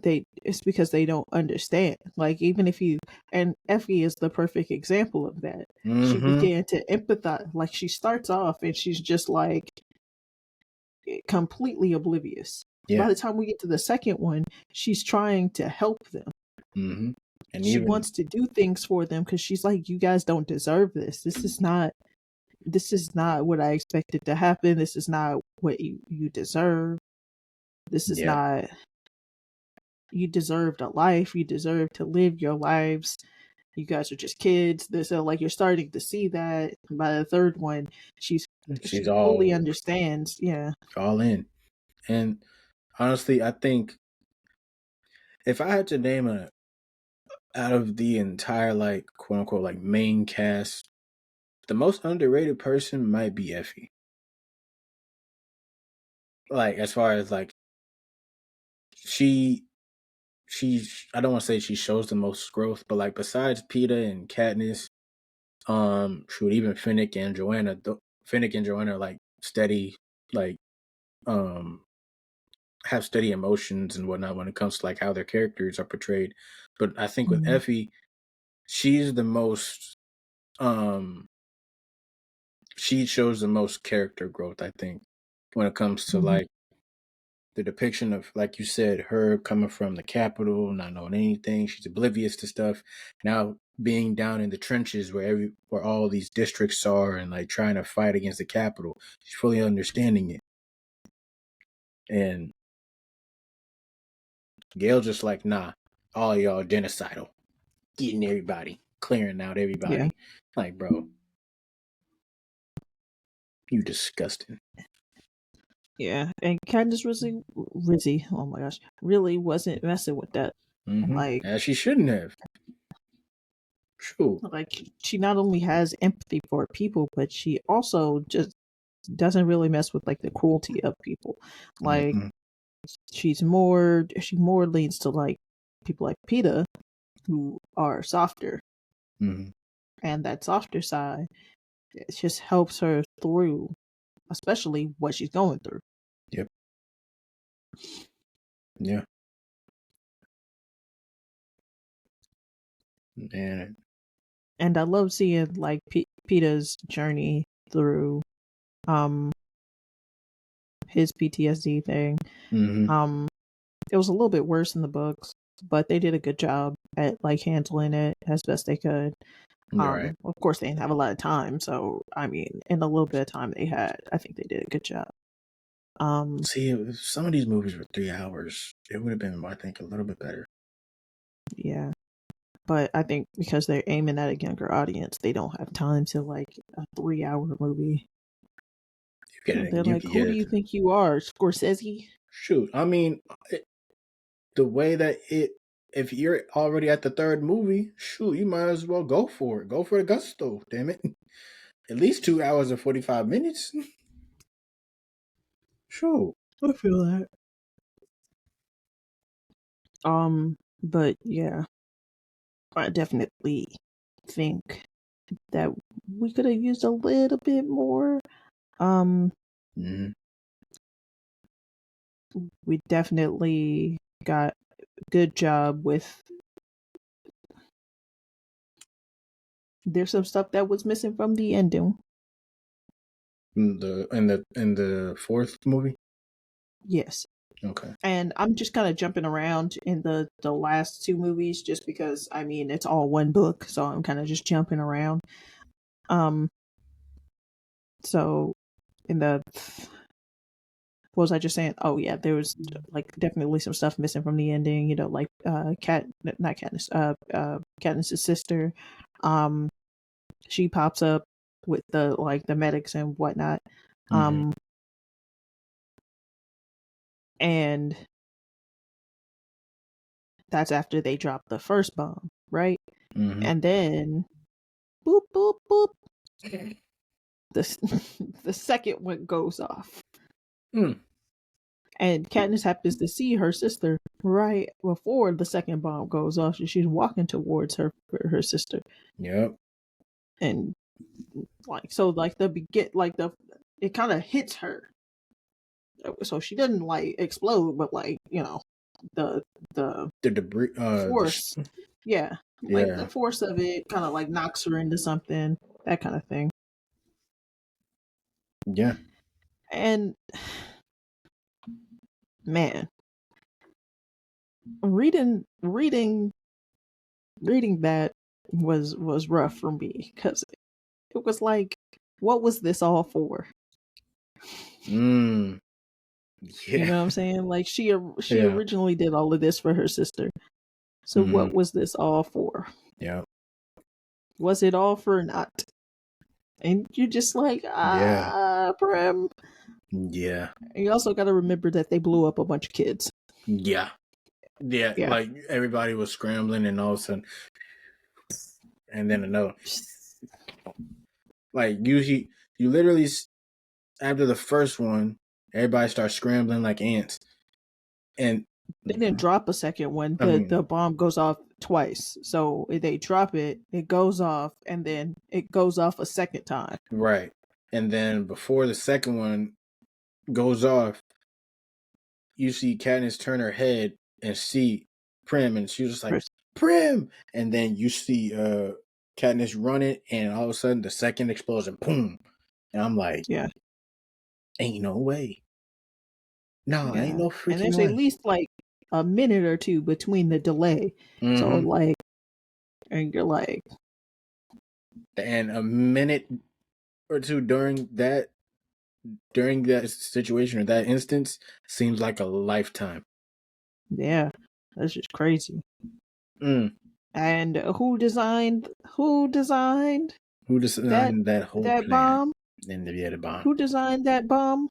it's because they don't understand. Like, even if you, and Effie is the perfect example of that. She Mm-hmm. began to empathize. Like, she starts off and she's just like completely oblivious. Yeah. By the time we get to the second one, she's trying to help them. Mm-hmm. And She even, wants to do things for them because she's like, you guys don't deserve this. This is not what I expected to happen. This is not what you deserve. This is yeah. not, you deserved a life. You deserve to live your lives. You guys are just kids. So like, you're starting to see that. And by the third one, She's she fully all understands. Yeah. in. And honestly, I think if I had to name out of the entire, like, quote unquote, like, main cast, the most underrated person might be Effie. Like, as far as like, she I don't want to say she shows the most growth, but like, besides Peeta and Katniss, shoot, even Finnick and Joanna, Finnick and Joanna are like steady, like, um have steady emotions and whatnot when it comes to like how their characters are portrayed. But I think with Mm-hmm. Effie, she's the most she shows the most character growth, I think, when it comes to Mm-hmm. like the depiction of, like you said, her coming from the capital, not knowing anything. She's oblivious to stuff. Now being down in the trenches where all these districts are, and like trying to fight against the capital, she's fully understanding it. And Gail just like, nah, all y'all genocidal, getting everybody, clearing out Yeah. everybody. Like, bro, you disgusting. Yeah, and Candace Rizzy, oh my gosh, really wasn't messing with that. Like, as she shouldn't have. True. Like, she not only has empathy for people, but she also just doesn't really mess with like the cruelty of people. Like, she more leans to like people like PETA, who are softer, and that softer side, it just helps her through, especially what she's going through. Yep. Yeah. And I love seeing like PETA's journey through his PTSD thing. It was a little bit worse in the books, but they did a good job at like handling it as best they could. Right. Of course, they didn't have a lot of time, so I mean, in the little bit of time they had, I think they did a good job. See, if some of these movies were 3 hours, it would have been, I think, a little bit better. Yeah, but I think because they're aiming at a younger audience, they don't have time to like a 3-hour movie. They're like, who do you think you are, Scorsese? Shoot, I mean, the way that if you're already at the third movie, shoot, you might as well go for it. Go for the gusto, damn it. At least 2 hours and 45 minutes. Sure. I feel that. But yeah, I definitely think that we could have used a little bit more. We definitely got a good job with. There's some stuff that was missing from the ending. In the fourth movie? Yes. Okay. And I'm just kind of jumping around in the last two movies just because, I mean, it's all one book, so I'm kind of just jumping around. So in the, what was I just saying? Oh yeah, there was like definitely some stuff missing from the ending, you know, like Katniss, Katniss's sister. She pops up with the medics and whatnot. And that's after they drop the first bomb, right? And then boop boop boop, the second one goes off. And Katniss happens to see her sister right before the second bomb goes off. She's walking towards her sister. Yep. And like, so like it kind of hits her. So she doesn't like explode, but like, you know, the debris, force, yeah, like the force of it kind of like knocks her into something, that kind of thing. Yeah. And man, reading that was rough for me because it was like, what was this all for? Yeah. You know what I'm saying? Like she originally did all of this for her sister. So what was this all for? Yeah. Was it all for naught? And you're just like, Prim. Yeah. And you also got to remember that they blew up a bunch of kids. Yeah. Like everybody was scrambling, and all of a sudden, and then another. Like you literally, after the first one, everybody starts scrambling like ants, and they didn't drop a second one. The bomb goes off twice, so they drop it, it goes off, and then it goes off a second time. Right, and then before the second one goes off, you see Katniss turn her head and see Prim, and she was just like, Prim! And then you see Katniss running, and all of a sudden the second explosion, boom! And I'm like, ain't no way. No, ain't no freaking way. And there's at least like a minute or two between the delay. So like, and you're like, and a minute or two during that situation or that instance seems like a lifetime. Yeah, that's just crazy. And who designed that whole plan? bomb? And the bomb. Who designed that bomb?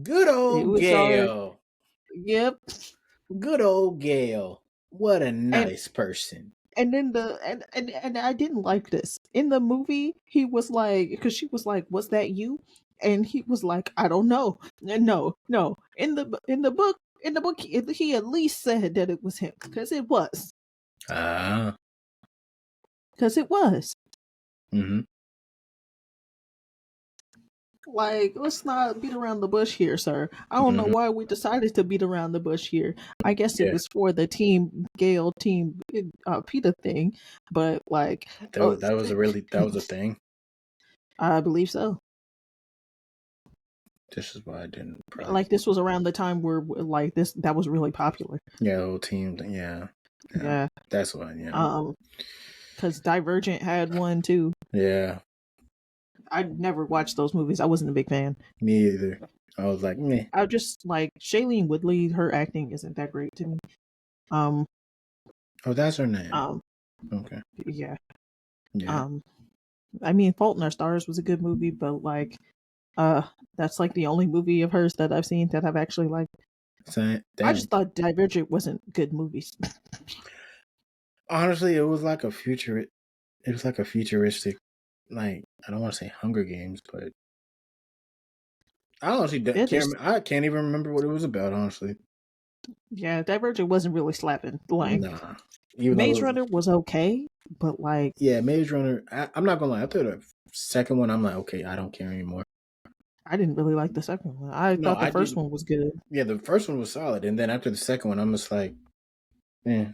Good old Gail. Yep. Good old Gail. What a nice person. And then and I didn't like this. In the movie, he was like, because she was like, "Was that you?" And he was like, "I don't know." And no. In the book, he at least said that it was him, because it was. Because it was. Mm-hmm. Like, let's not beat around the bush here, sir. I don't know why we decided to beat around the bush here. I guess it was for the Team Gale, Team Peter thing, but like that was a thing. I believe so. This is why I didn't. Like, this was around the time where like that was really popular. Yeah, the whole team thing. Yeah. That's why. Yeah. Because Divergent had one too. Yeah. I never watched those movies. I wasn't a big fan. Me either. I was like, meh. I just like Shailene Woodley. Her acting isn't that great to me. Oh, that's her name. Okay. Yeah. Yeah. I mean, Fault in Our Stars was a good movie, but like, that's like the only movie of hers that I've seen that I've actually liked. I just thought Divergent wasn't good movies. Honestly, it was like a futuristic, like, I don't want to say Hunger Games, but I honestly I can't even remember what it was about, honestly. Yeah, Divergent wasn't really slapping. Like, nah. Maze Runner was okay, but like, yeah, Maze Runner, I'm not gonna lie, after the second one, I'm like, okay, I don't care anymore. I didn't really like the second one. I thought the first one was good. Yeah, the first one was solid, and then after the second one, I'm just like, eh.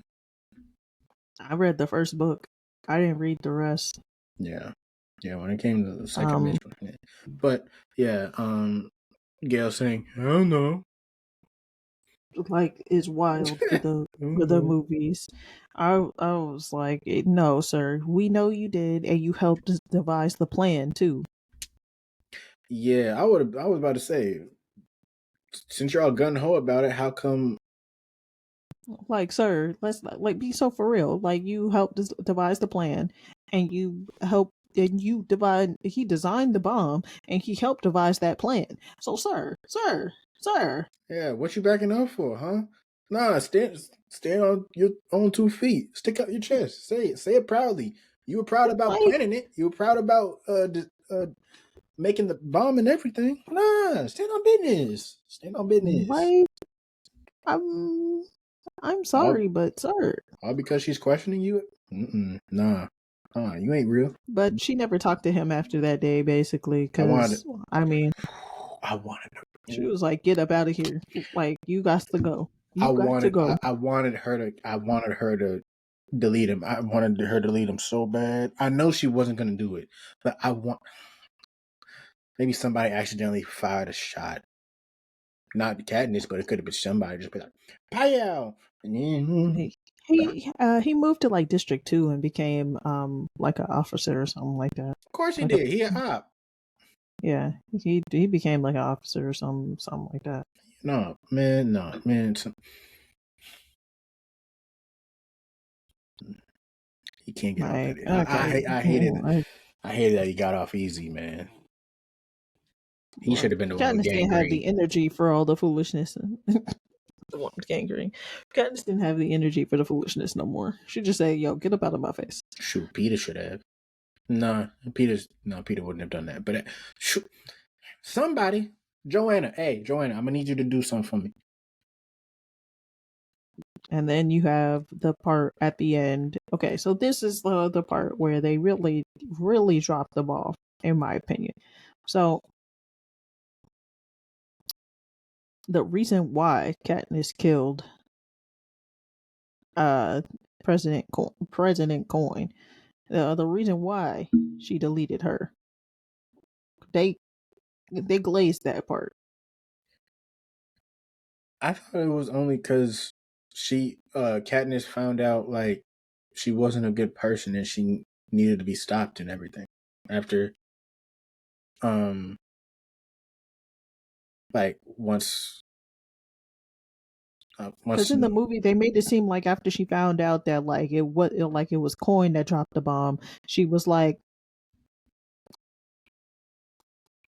I read the first book. I didn't read the rest. Yeah. Yeah, when it came to the second Maze Runner. But yeah, Gail saying, I don't know. Like, is wild for the movies. I was like, no, sir, we know you did, and you helped devise the plan too. Yeah, I was about to say, since you're all gun ho about it, how come? Like, sir, let's like be so for real. Like, you helped devise the plan, and you helped. And he designed the bomb, and he helped devise that plan. So, sir. Yeah, what you backing up for, huh? Nah, stand on your own 2 feet. Stick out your chest. Say it proudly. You were proud about planning it. You were proud about making the bomb and everything. Nah, stand on business. Stand on business. Like, I'm sorry, but sir. All because she's questioning you? Nah, you ain't real. But she never talked to him after that day, basically. Because I wanted her. She was like, "Get up out of here! Like, you got to go. You got to go." I wanted her to delete him. I wanted her to delete him so bad. I know she wasn't gonna do it, but maybe somebody accidentally fired a shot. Not Katniss, but it could have been somebody just be like, "Pow!" He moved to like District 2 and became like an officer or something like that. Of course he did. He a op. Yeah, he became like an officer or something like that. No, man. He can't get off that. Okay. I hated that he got off easy, man. He should have been the one with gangrene. Katniss didn't have the energy for all the foolishness. The one with gangrene. Katniss didn't have the energy for the foolishness no more. She just said, "Yo, get up out of my face." Shoot, Peter should have. Peter wouldn't have done that. But shoot, somebody, Joanna, I'm gonna need you to do something for me. And then you have the part at the end. Okay, so this is the part where they really, really drop the ball, in my opinion. So the reason why Katniss killed President Coin, the reason why she deleted her, they glazed that part. I thought it was only because Katniss found out like she wasn't a good person and she needed to be stopped and everything after like once because in the movie they made it seem like after she found out that like it was Coin that dropped the bomb, she was like,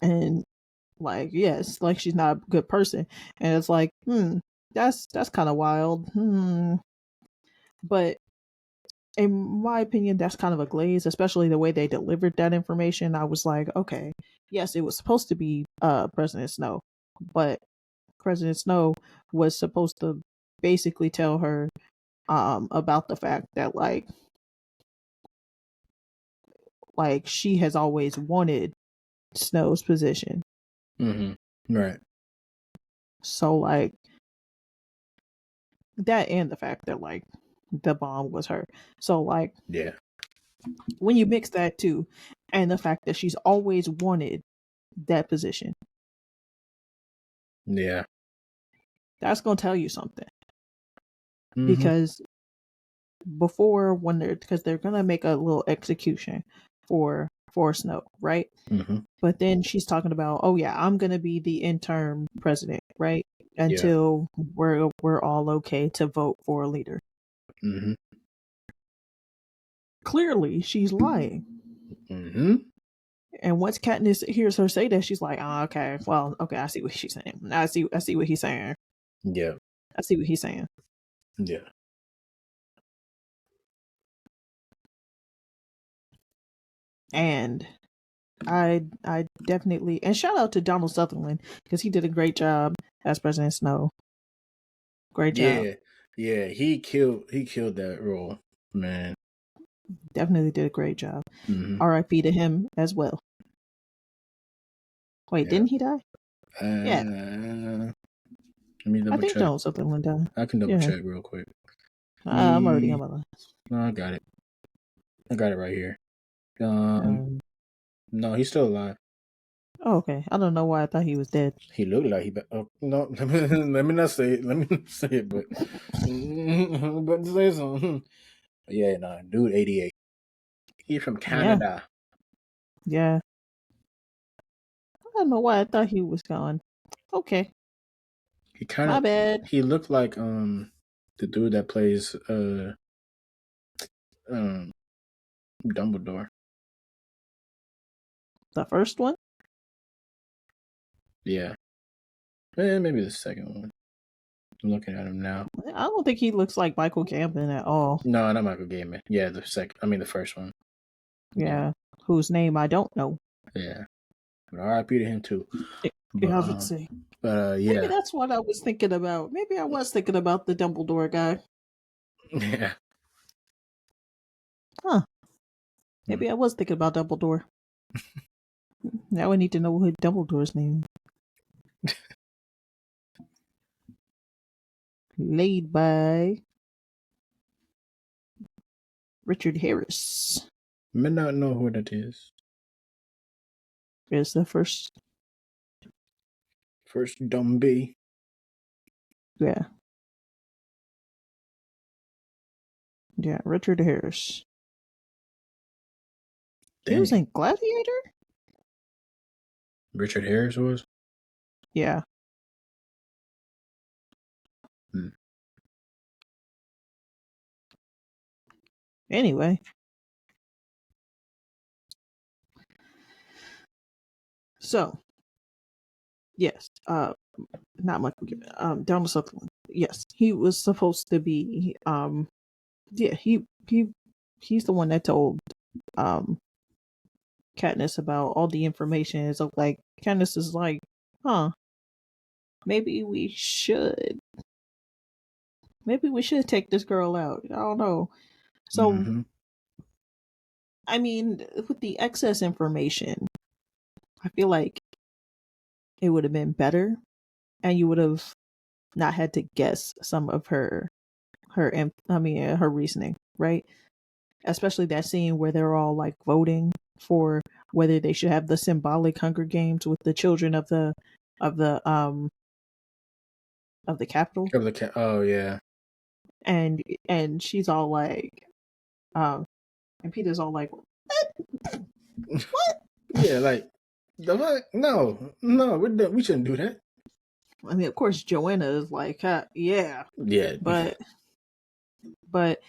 and Like, yes, like she's not a good person. And it's like, that's kind of wild. But in my opinion, that's kind of a glaze, especially the way they delivered that information. I was like, okay, yes, it was supposed to be President Snow, but President Snow was supposed to basically tell her about the fact that like she has always wanted Snow's position. Right. So like that, and the fact that like the bomb was her. So like, yeah, when you mix that too, and the fact that she's always wanted that position, yeah, that's gonna tell you something. Because before, when they're gonna make a little execution for Snow, right? But then she's talking about, oh yeah, I'm gonna be the interim president, right? Until we're all okay to vote for a leader. Clearly, she's lying. And once Katniss hears her say that, she's like, "Oh, okay, well, okay, I see what she's saying. I see what he's saying. Yeah, I see what he's saying." Yeah. And I definitely, and shout out to Donald Sutherland, because he did a great job as President Snow. Great job. Yeah, he killed that role, man. Definitely did a great job. R.I.P. to him as well. Wait, didn't he die? Yeah. Let me double I think check. Donald Sutherland died. I can double check real quick. I'm already on my list. No, I got it. I got it right here. No, he's still alive. Oh, okay. I don't know why I thought he was dead. He looked like he. Oh no, let me not say it. Let me not say it, but I'm about to say something. Yeah, no, dude, 88. He's from Canada. Yeah. I don't know why I thought he was gone. Okay. He kind of. My bad. He looked like the dude that plays Dumbledore. The first one? Yeah. Maybe the second one. I'm looking at him now. I don't think he looks like Michael Gambon at all. No, not Michael Gambon. Yeah, the first one. Yeah. Whose name I don't know. Yeah. But R.I.P. to him too. But, I would say. Yeah. Maybe that's what I was thinking about. Maybe I was thinking about the Dumbledore guy. Yeah. Huh. Maybe I was thinking about Dumbledore. Now I need to know what Dumbledore's name is. Laid by Richard Harris. May not know who that is. It's the first Dumby. Yeah. Yeah, Richard Harris. Dang. He was in Gladiator? Richard Harris was? Yeah. Anyway. So, yes, not Michael Gambon, Donald Sutherland. Yes, he was supposed to be, yeah, he's the one that told, Katniss about all the information. So, like, Katniss is like, maybe we should take this girl out. I don't know. So, I mean, with the excess information, I feel like it would have been better, and you would have not had to guess some of her reasoning, right? Especially that scene where they're all like voting for whether they should have the symbolic Hunger Games with the children of the capital. Oh yeah. And she's all like, and Peter's all like, what? Yeah, like, no, we shouldn't do that. I mean, of course, Joanna is like, yeah, but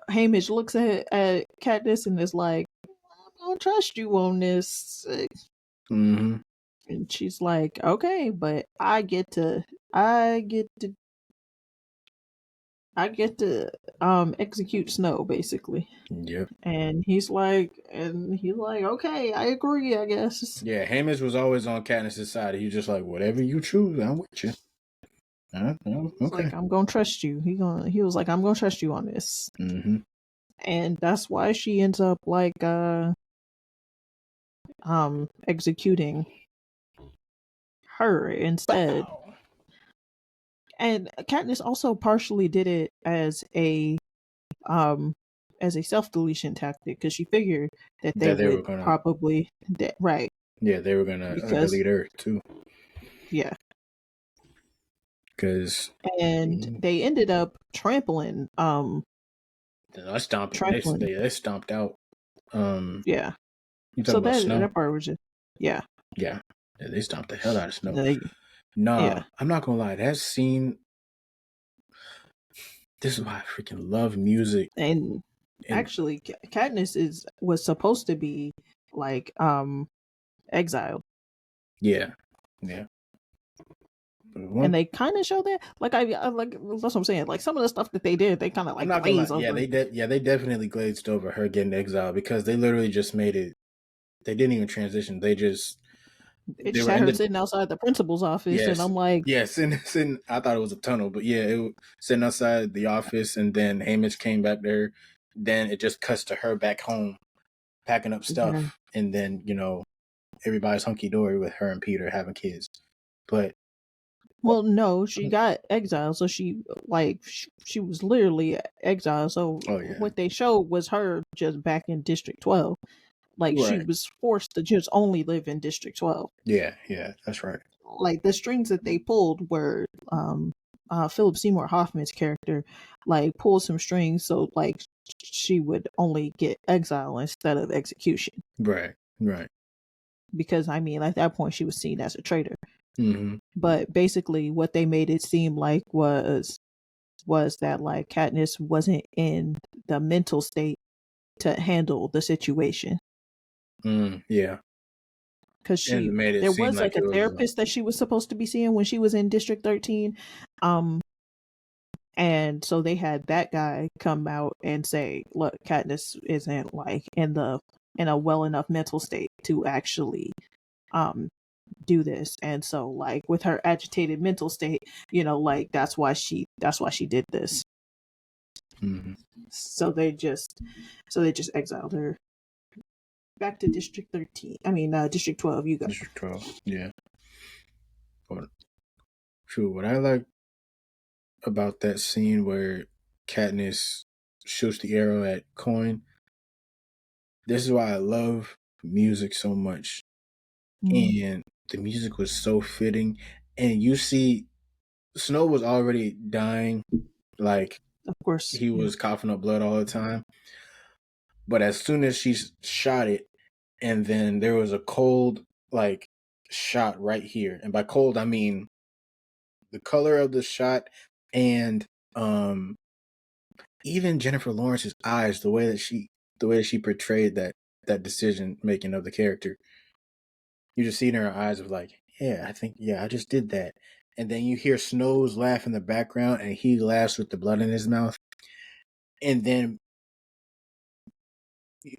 Hamish looks at Katniss and is like, I don't trust you on this. And she's like, okay, but I get to execute Snow, basically. Yep. And he's like, okay, I agree, I guess. Yeah, Hamish was always on Katniss's side. He was just like, whatever you choose, I'm with you. It's Okay. like, I'm gonna trust you. He was like, I'm gonna trust you on this. Mm-hmm. And that's why she ends up like executing her instead. Bow. And Katniss also partially did it as a self-deletion tactic, because she figured that they That they would were gonna, probably right. yeah, they were gonna Because delete her too. yeah. Because And they ended up trampling I stomped. trampling. They stomped out. Yeah. You So talking about Snow? that part was just yeah. Yeah, they stomped the hell out of Snow. They, Nah, yeah. I'm not gonna lie. That scene. This is why I freaking love music. And actually, Katniss was supposed to be like exiled. Yeah, yeah. And they kind of show that, like I like that's what I'm saying. Like some of the stuff that they did, they kind of like glaze over. Yeah, they definitely glazed over her getting exiled, because they literally just made it. They didn't even transition. They just had her sitting outside the principal's office, yes, and I'm like, sitting. I thought it was a tunnel, but yeah, it was sitting outside the office, and then Hamish came back there. Then it just cuts to her back home, packing up stuff, and then everybody's hunky dory with her and Peter having kids. But well, no, she got exiled, so she was literally exiled. So what they showed was her just back in District 12. Like she was forced to just only live in District 12. Yeah, that's right. Like the strings that they pulled were Philip Seymour Hoffman's character like pulled some strings so like she would only get exile instead of execution. Right. Because I mean, at that point she was seen as a traitor. Mm-hmm. But basically what they made it seem like was that like Katniss wasn't in the mental state to handle the situation. Yeah. Because there was like a therapist that she was supposed to be seeing when she was in District 13. And so they had that guy come out and say, look, Katniss isn't like in a well enough mental state to actually do this. And so like with her agitated mental state, like that's why she did this. Mm-hmm. So they just exiled her back to District 13. I mean District 12. You got District 12. Yeah. But true. What I like about that scene where Katniss shoots the arrow at Coin, this is why I love music so much. Mm-hmm. And the music was so fitting. And you see, Snow was already dying. Like, of course, he was coughing up blood all the time. But as soon as she shot it, and then there was a cold, like, shot right here. And by cold, I mean the color of the shot, and even Jennifer Lawrence's eyes, the way that she portrayed that decision making of the character. You just see in her eyes of like, yeah, I just did that. And then you hear Snow's laugh in the background, and he laughs with the blood in his mouth. And then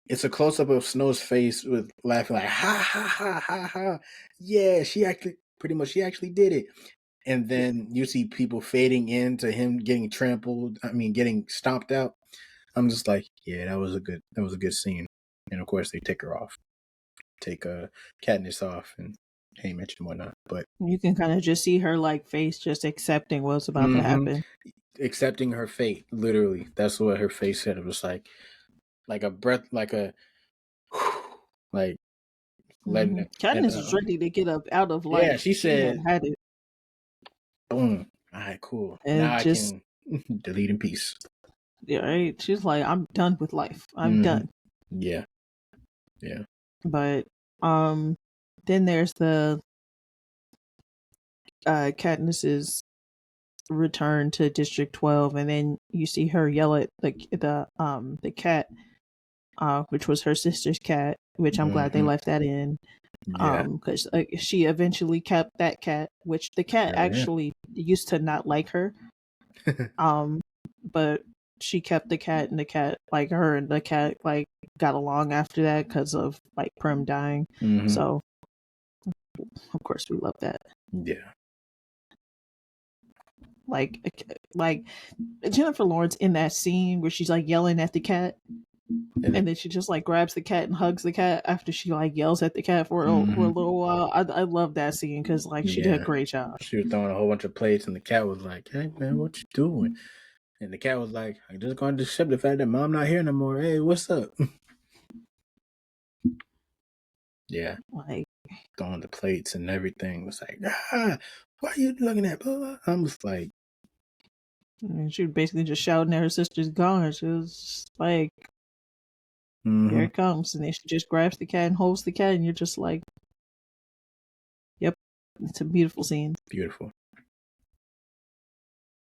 it's a close up of Snow's face with laughing like, ha ha ha ha ha. Yeah, she actually did it. And then you see people fading into him getting getting stomped out. I'm just like, yeah, that was a good scene. And of course they take Katniss off and Haymitch and whatnot. But you can kind of just see her like face just accepting what's about to happen. Accepting her fate, literally. That's what her face said. It was like a breath, like a like letting it. Katniss was ready to get up out of life. Yeah, she said had it. Boom. All right, cool. And now I can delete in peace. Yeah, right. She's like, I'm done with life. I'm done. Yeah. But then there's the Katniss's return to District 12, and then you see her yell at the cat, which was her sister's cat, which I'm glad they left that in. Yeah. Because she eventually kept that cat, which the cat actually used to not like her. But she kept the cat, and the cat, like, her and the cat, like, got along after that because of, like, Prim dying. Mm-hmm. So, of course, we love that. Yeah. Like Jennifer Lawrence in that scene where she's like yelling at the cat, and then she just like grabs the cat and hugs the cat after she like yells at the cat for a little while. I love that scene because like she did a great job. She was throwing a whole bunch of plates, and the cat was like, "Hey man, what you doing?" And the cat was like, "I'm just going to accept the fact that mom not here no more. Hey, what's up?" Yeah, like throwing the plates and everything. It was like, why are you looking at? Blah, blah? I'm just like, and she was basically just shouting at her sister's gone. She was just like, here it comes, and then she just grabs the cat and holds the cat, and you're just like, yep, it's a beautiful scene. Beautiful.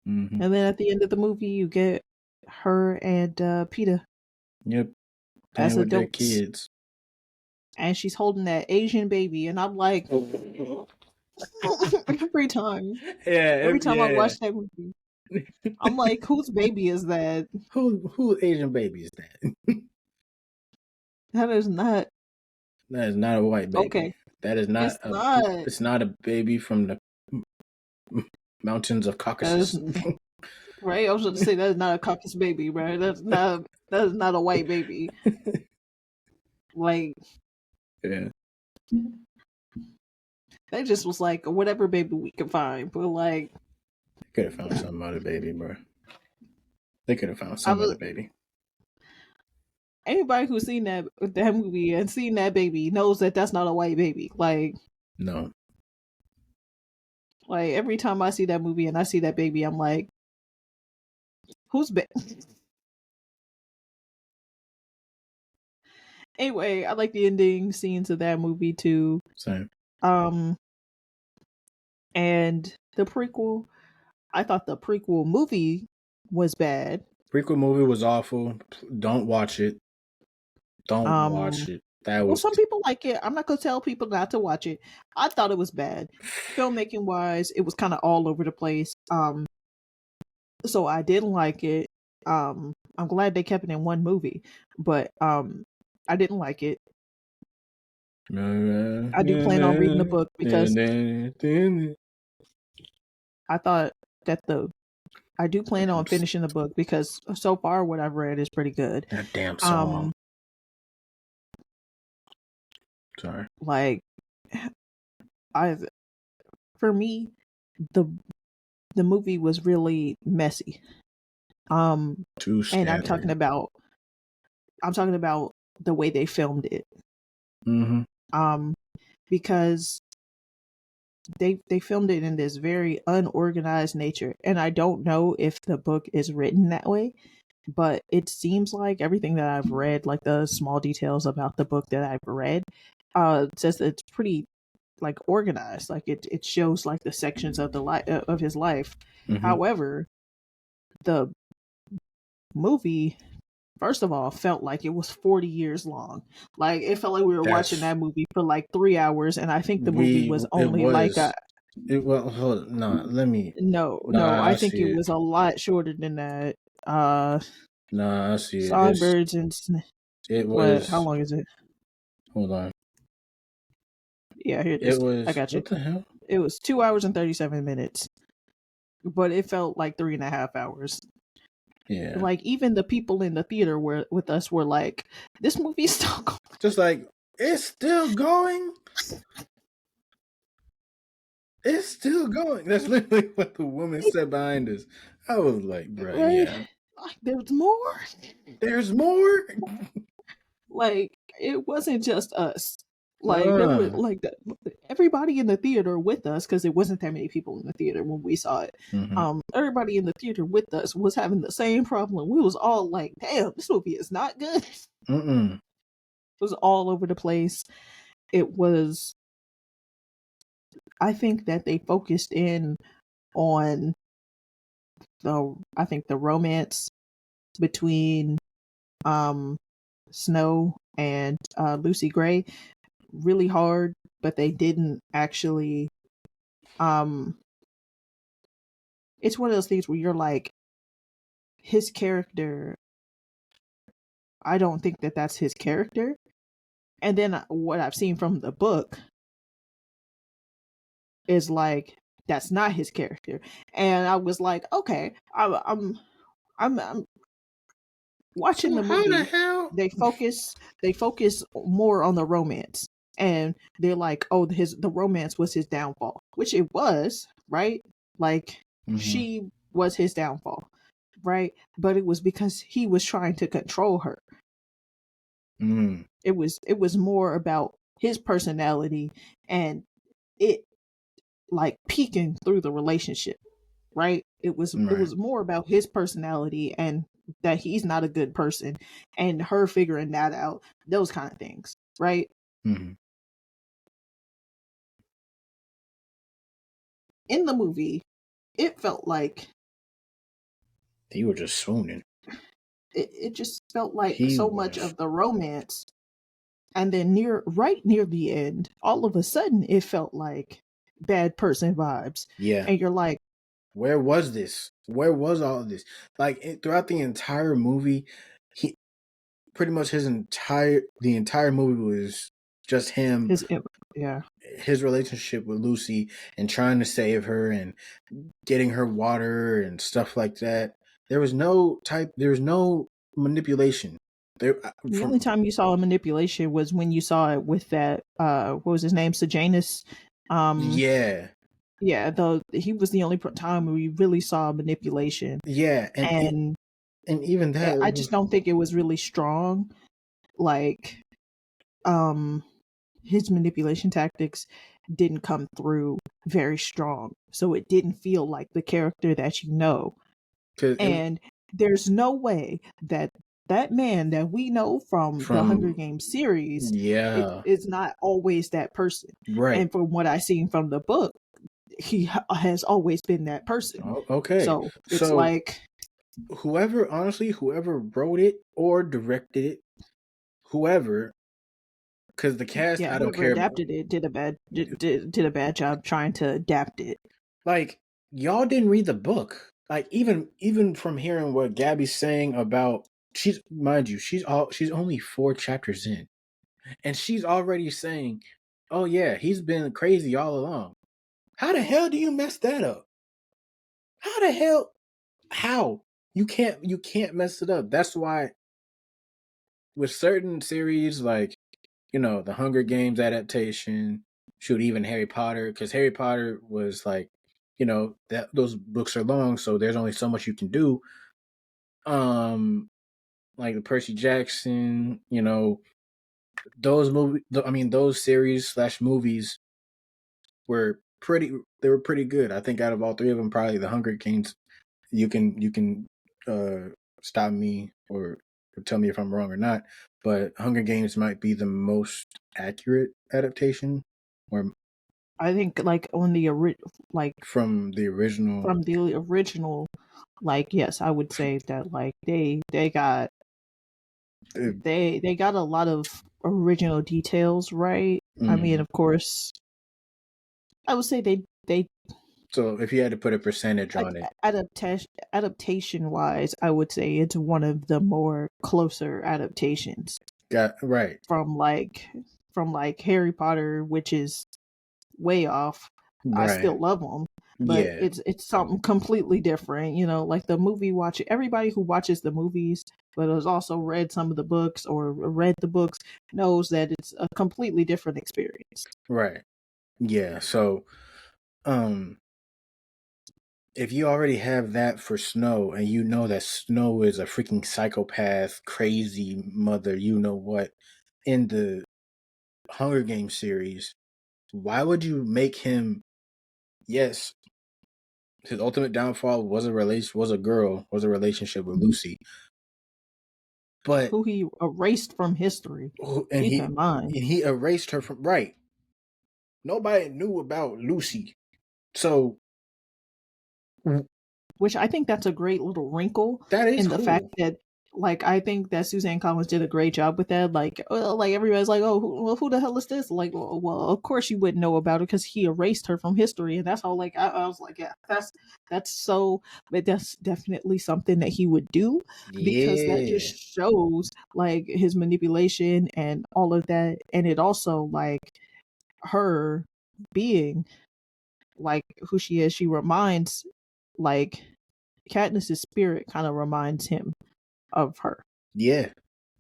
And then at the end of the movie, you get her and PETA. Yep. As with adults. their kids. And she's holding that Asian baby, and I'm like, every time I watch that movie, I'm like, whose baby is that? Who Asian baby is that? That is not a white baby. Okay. That is not it's not a baby from the mountains of Caucasus. Right? I was going to say that is not a Caucasus baby, right? That is not a white baby. Like, yeah. That just was like whatever baby we could find, but like they could have found some other baby, bro. They could have found some other baby. Anybody who's seen that movie and seen that baby knows that that's not a white baby. Like, no. Like every time I see that movie and I see that baby, I'm like, who's baby? Anyway, I like the ending scenes of that movie too. Same. And the prequel, I thought the prequel movie was bad. Prequel movie was awful. Don't watch it. Don't watch it. Some people like it. I'm not gonna tell people not to watch it. I thought it was bad. Filmmaking wise, it was kind of all over the place. So I didn't like it. I'm glad they kept it in one movie, but I didn't like it. I do plan on reading the book because I thought that I do plan on finishing the book because so far what I've read is pretty good. That damn song. Sorry. Like, for me, the movie was really messy. And I'm talking about the way they filmed it. Because they filmed it in this very unorganized nature, and I don't know if the book is written that way, but it seems like everything that I've read, like the small details about the book that I've read, says that it's pretty like organized. Like it shows like the sections of the of his life. However, the movie, first of all, felt like it was 40 years long. Like it felt like we were watching that movie for like 3 hours, and I think the movie was only like a. Hold on, let me. No, I think it was a lot shorter than that. I see Songbirds and. It was. How long is it? Hold on. Yeah, here it is. I got you. What the hell? It was 2 hours and 37 minutes, but it felt like 3.5 hours. Yeah. Like even the people in the theater with us were like, "This movie's still going." Just like it's still going. It's still going. That's literally what the woman said behind us. I was like, bro, yeah. Like, there's more. There's more. Like it wasn't just us. Like there was like everybody in the theater with us, because there wasn't that many people in the theater when we saw it. Everybody in the theater with us was having the same problem. We was all like, "Damn, this movie is not good." It was all over the place. It was. I think that they focused in on the romance between Snow and Lucy Gray really hard. but they didn't actually. It's one of those things where you're like, his character, I don't think that that's his character. And then what I've seen from the book is like, that's not his character. And I was like, okay, I'm watching So the how the movie. hell? They focus more on the romance, and they're like, oh, the romance was his downfall, which it was, right? Like, she was his downfall, right? But it was because he was trying to control her. It was more about his personality and it like peeking through the relationship, right? It was more about his personality and that he's not a good person, and her figuring that out, those kind of things, right? In the movie, it felt like they were just swooning. It just felt like so much of the romance, and then right near the end, all of a sudden, it felt like bad person vibes. Yeah, and you're like, where was this? Where was all of this? Like throughout the entire movie, he pretty much the entire movie was just him, his relationship with Lucy and trying to save her and getting her water and stuff like that. There was no manipulation. The only time you saw a manipulation was when you saw it with that what was his name, Sejanus. Yeah, he was the only time where we really saw manipulation. Yeah, and even that, I just don't think it was really strong. Like, his manipulation tactics didn't come through very strong, so it didn't feel like the character that you know. And there's no way that man that we know from the Hunger Games series, is not always that person. Right. And from what I've seen from the book, he has always been that person. Okay. So it's like, whoever wrote it or directed it, whoever, because the cast, I don't care. Adapted it did a bad job trying to adapt it. Like, y'all didn't read the book. Like, even from hearing what Gabi's saying about, she's only 4 chapters in, and she's already saying, "Oh yeah, he's been crazy all along." How the hell do you mess that up? How you can't mess it up? That's why with certain series, like, the Hunger Games adaptation, shoot, even Harry Potter, because Harry Potter was like, that those books are long, so there's only so much you can do. Like the Percy Jackson, those series / movies were pretty. They were pretty good. I think out of all 3 of them, probably the Hunger Games. You can stop me or tell me if I'm wrong or not, but Hunger Games might be the most accurate adaptation. Or I think, like, on the from the original, like, yes, I would say that, like, they got a lot of original details, right? I mean, of course, I would say they. So if you had to put a percentage on it, adaptation wise, I would say it's one of the more closer adaptations. Right. From Harry Potter, which is way off. Right. I still love them, but it's something completely different. Like the movie watching, everybody who watches the movies but has also read some of the books or read the books knows that it's a completely different experience. Right. Yeah. So, if you already have that for Snow, and you know that Snow is a freaking psychopath, crazy mother, what, in the Hunger Games series, why would you make him? Yes, his ultimate downfall was a relationship with Lucy, but who he erased from history. Keep in mind, and he erased her from right. Nobody knew about Lucy, so. Which I think that's a great little wrinkle. That is in the cool. fact that Like, I think that Suzanne Collins did a great job with that. Like everybody's like, "Oh, who the hell is this?" Like, well, of course you wouldn't know about it because he erased her from history, and that's how. Like, I was like, yeah, that's so, but that's definitely something that he would do because that just shows like his manipulation and all of that, and it also like her being like who she is. She reminds like Katniss's spirit kind of reminds him of her. Yeah.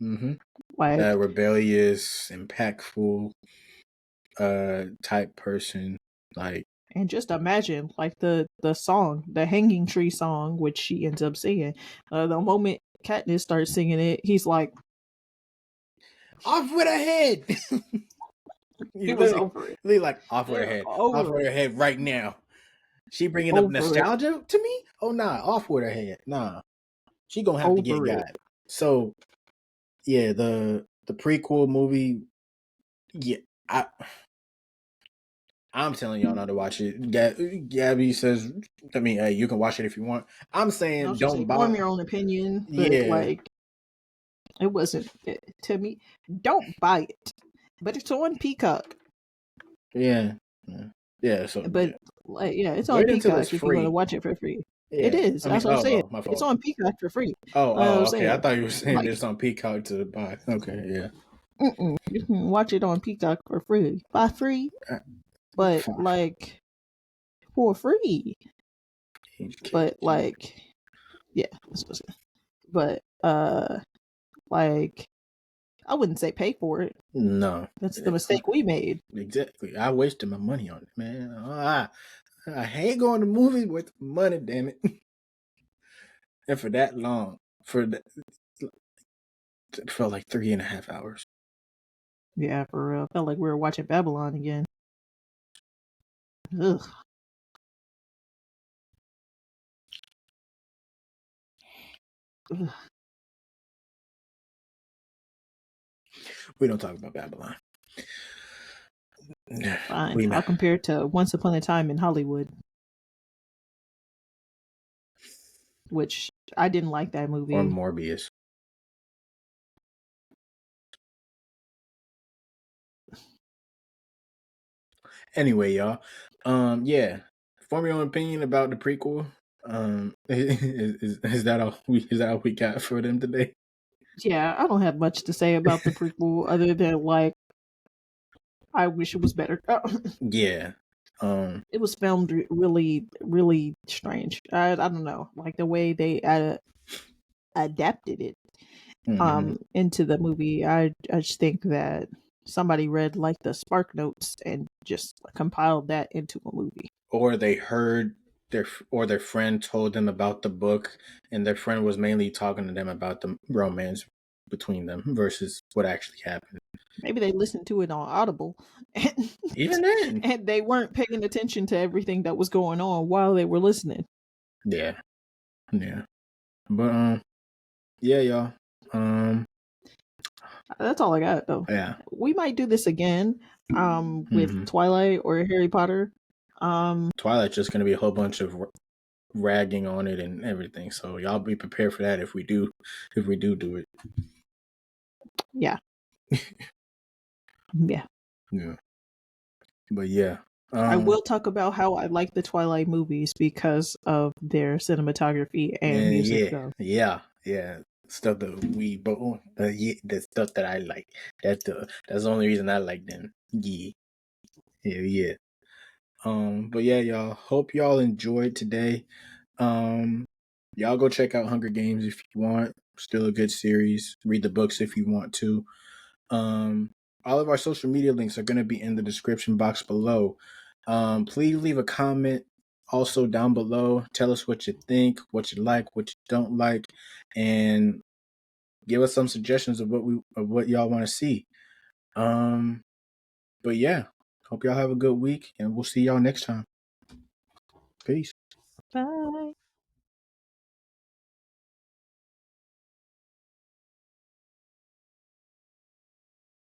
Mm-hmm. Like rebellious, impactful type person. Like, and just imagine like the song, the Hanging Tree song, which she ends up singing. The moment Katniss starts singing it, he's like, "Off with her head." He was over it. Like, off with her head. Off with her head right now. She bringing up nostalgia to me? Oh, nah. Off with her head. Nah. She gonna have to get got. So, yeah, the prequel movie, yeah, I'm telling y'all not to watch it. Gabby says, I mean, hey, you can watch it if you want. I'm saying don't buy. Form your own opinion, but like, it wasn't to me. Don't buy it, but it's on Peacock. Yeah. So, but like, yeah, it's on Peacock if you want to watch it for free. Yeah. It is. That's what I'm saying. It's on Peacock for free. Okay. I thought you were saying like, it's on Peacock to buy. Okay, yeah. You can watch it on Peacock for free. By free, but like for free. But like, yeah, but like, I wouldn't say pay for it. No, that's the mistake we made. Exactly. I wasted my money on it, man. I hate going to movies with money, damn it. And for that long, it felt like 3.5 hours. Yeah, for real. Felt like we were watching Babylon again. Ugh. Ugh. We don't talk about Babylon. Fine. I'll compare it to Once Upon a Time in Hollywood, which I didn't like that movie. Or Morbius. Anyway, y'all. Yeah. Form your own opinion about the prequel. Is that all we got for them today? Yeah, I don't have much to say about the prequel other than like I wish it was better. Yeah. It was filmed really, really strange. I don't know, like the way they adapted it into the movie. I just think that somebody read like the Spark Notes and just compiled that into a movie. Or they heard their friend told them about the book, and their friend was mainly talking to them about the romance between them versus what actually happened. Maybe they listened to it on Audible. Even then. And they weren't paying attention to everything that was going on while they were listening. Yeah. Yeah. But yeah, y'all. That's all I got though. Yeah. We might do this again with Twilight or Harry Potter. Twilight's just gonna be a whole bunch of ragging on it and everything. So y'all be prepared for that if we do it. Yeah. Yeah. Yeah. But yeah. I will talk about how I like the Twilight movies because of their cinematography and music. Yeah. Stuff that we both the stuff that I like. That's the only reason I like them. Yeah. But yeah, y'all. Hope y'all enjoyed today. Y'all go check out Hunger Games if you want. Still a good series. Read the books if you want to. All of our social media links are going to be in the description box below. Please leave a comment also down below. Tell us what you think, what you like, what you don't like, and give us some suggestions of what y'all want to see. But yeah, hope y'all have a good week, and we'll see y'all next time. Peace. Bye.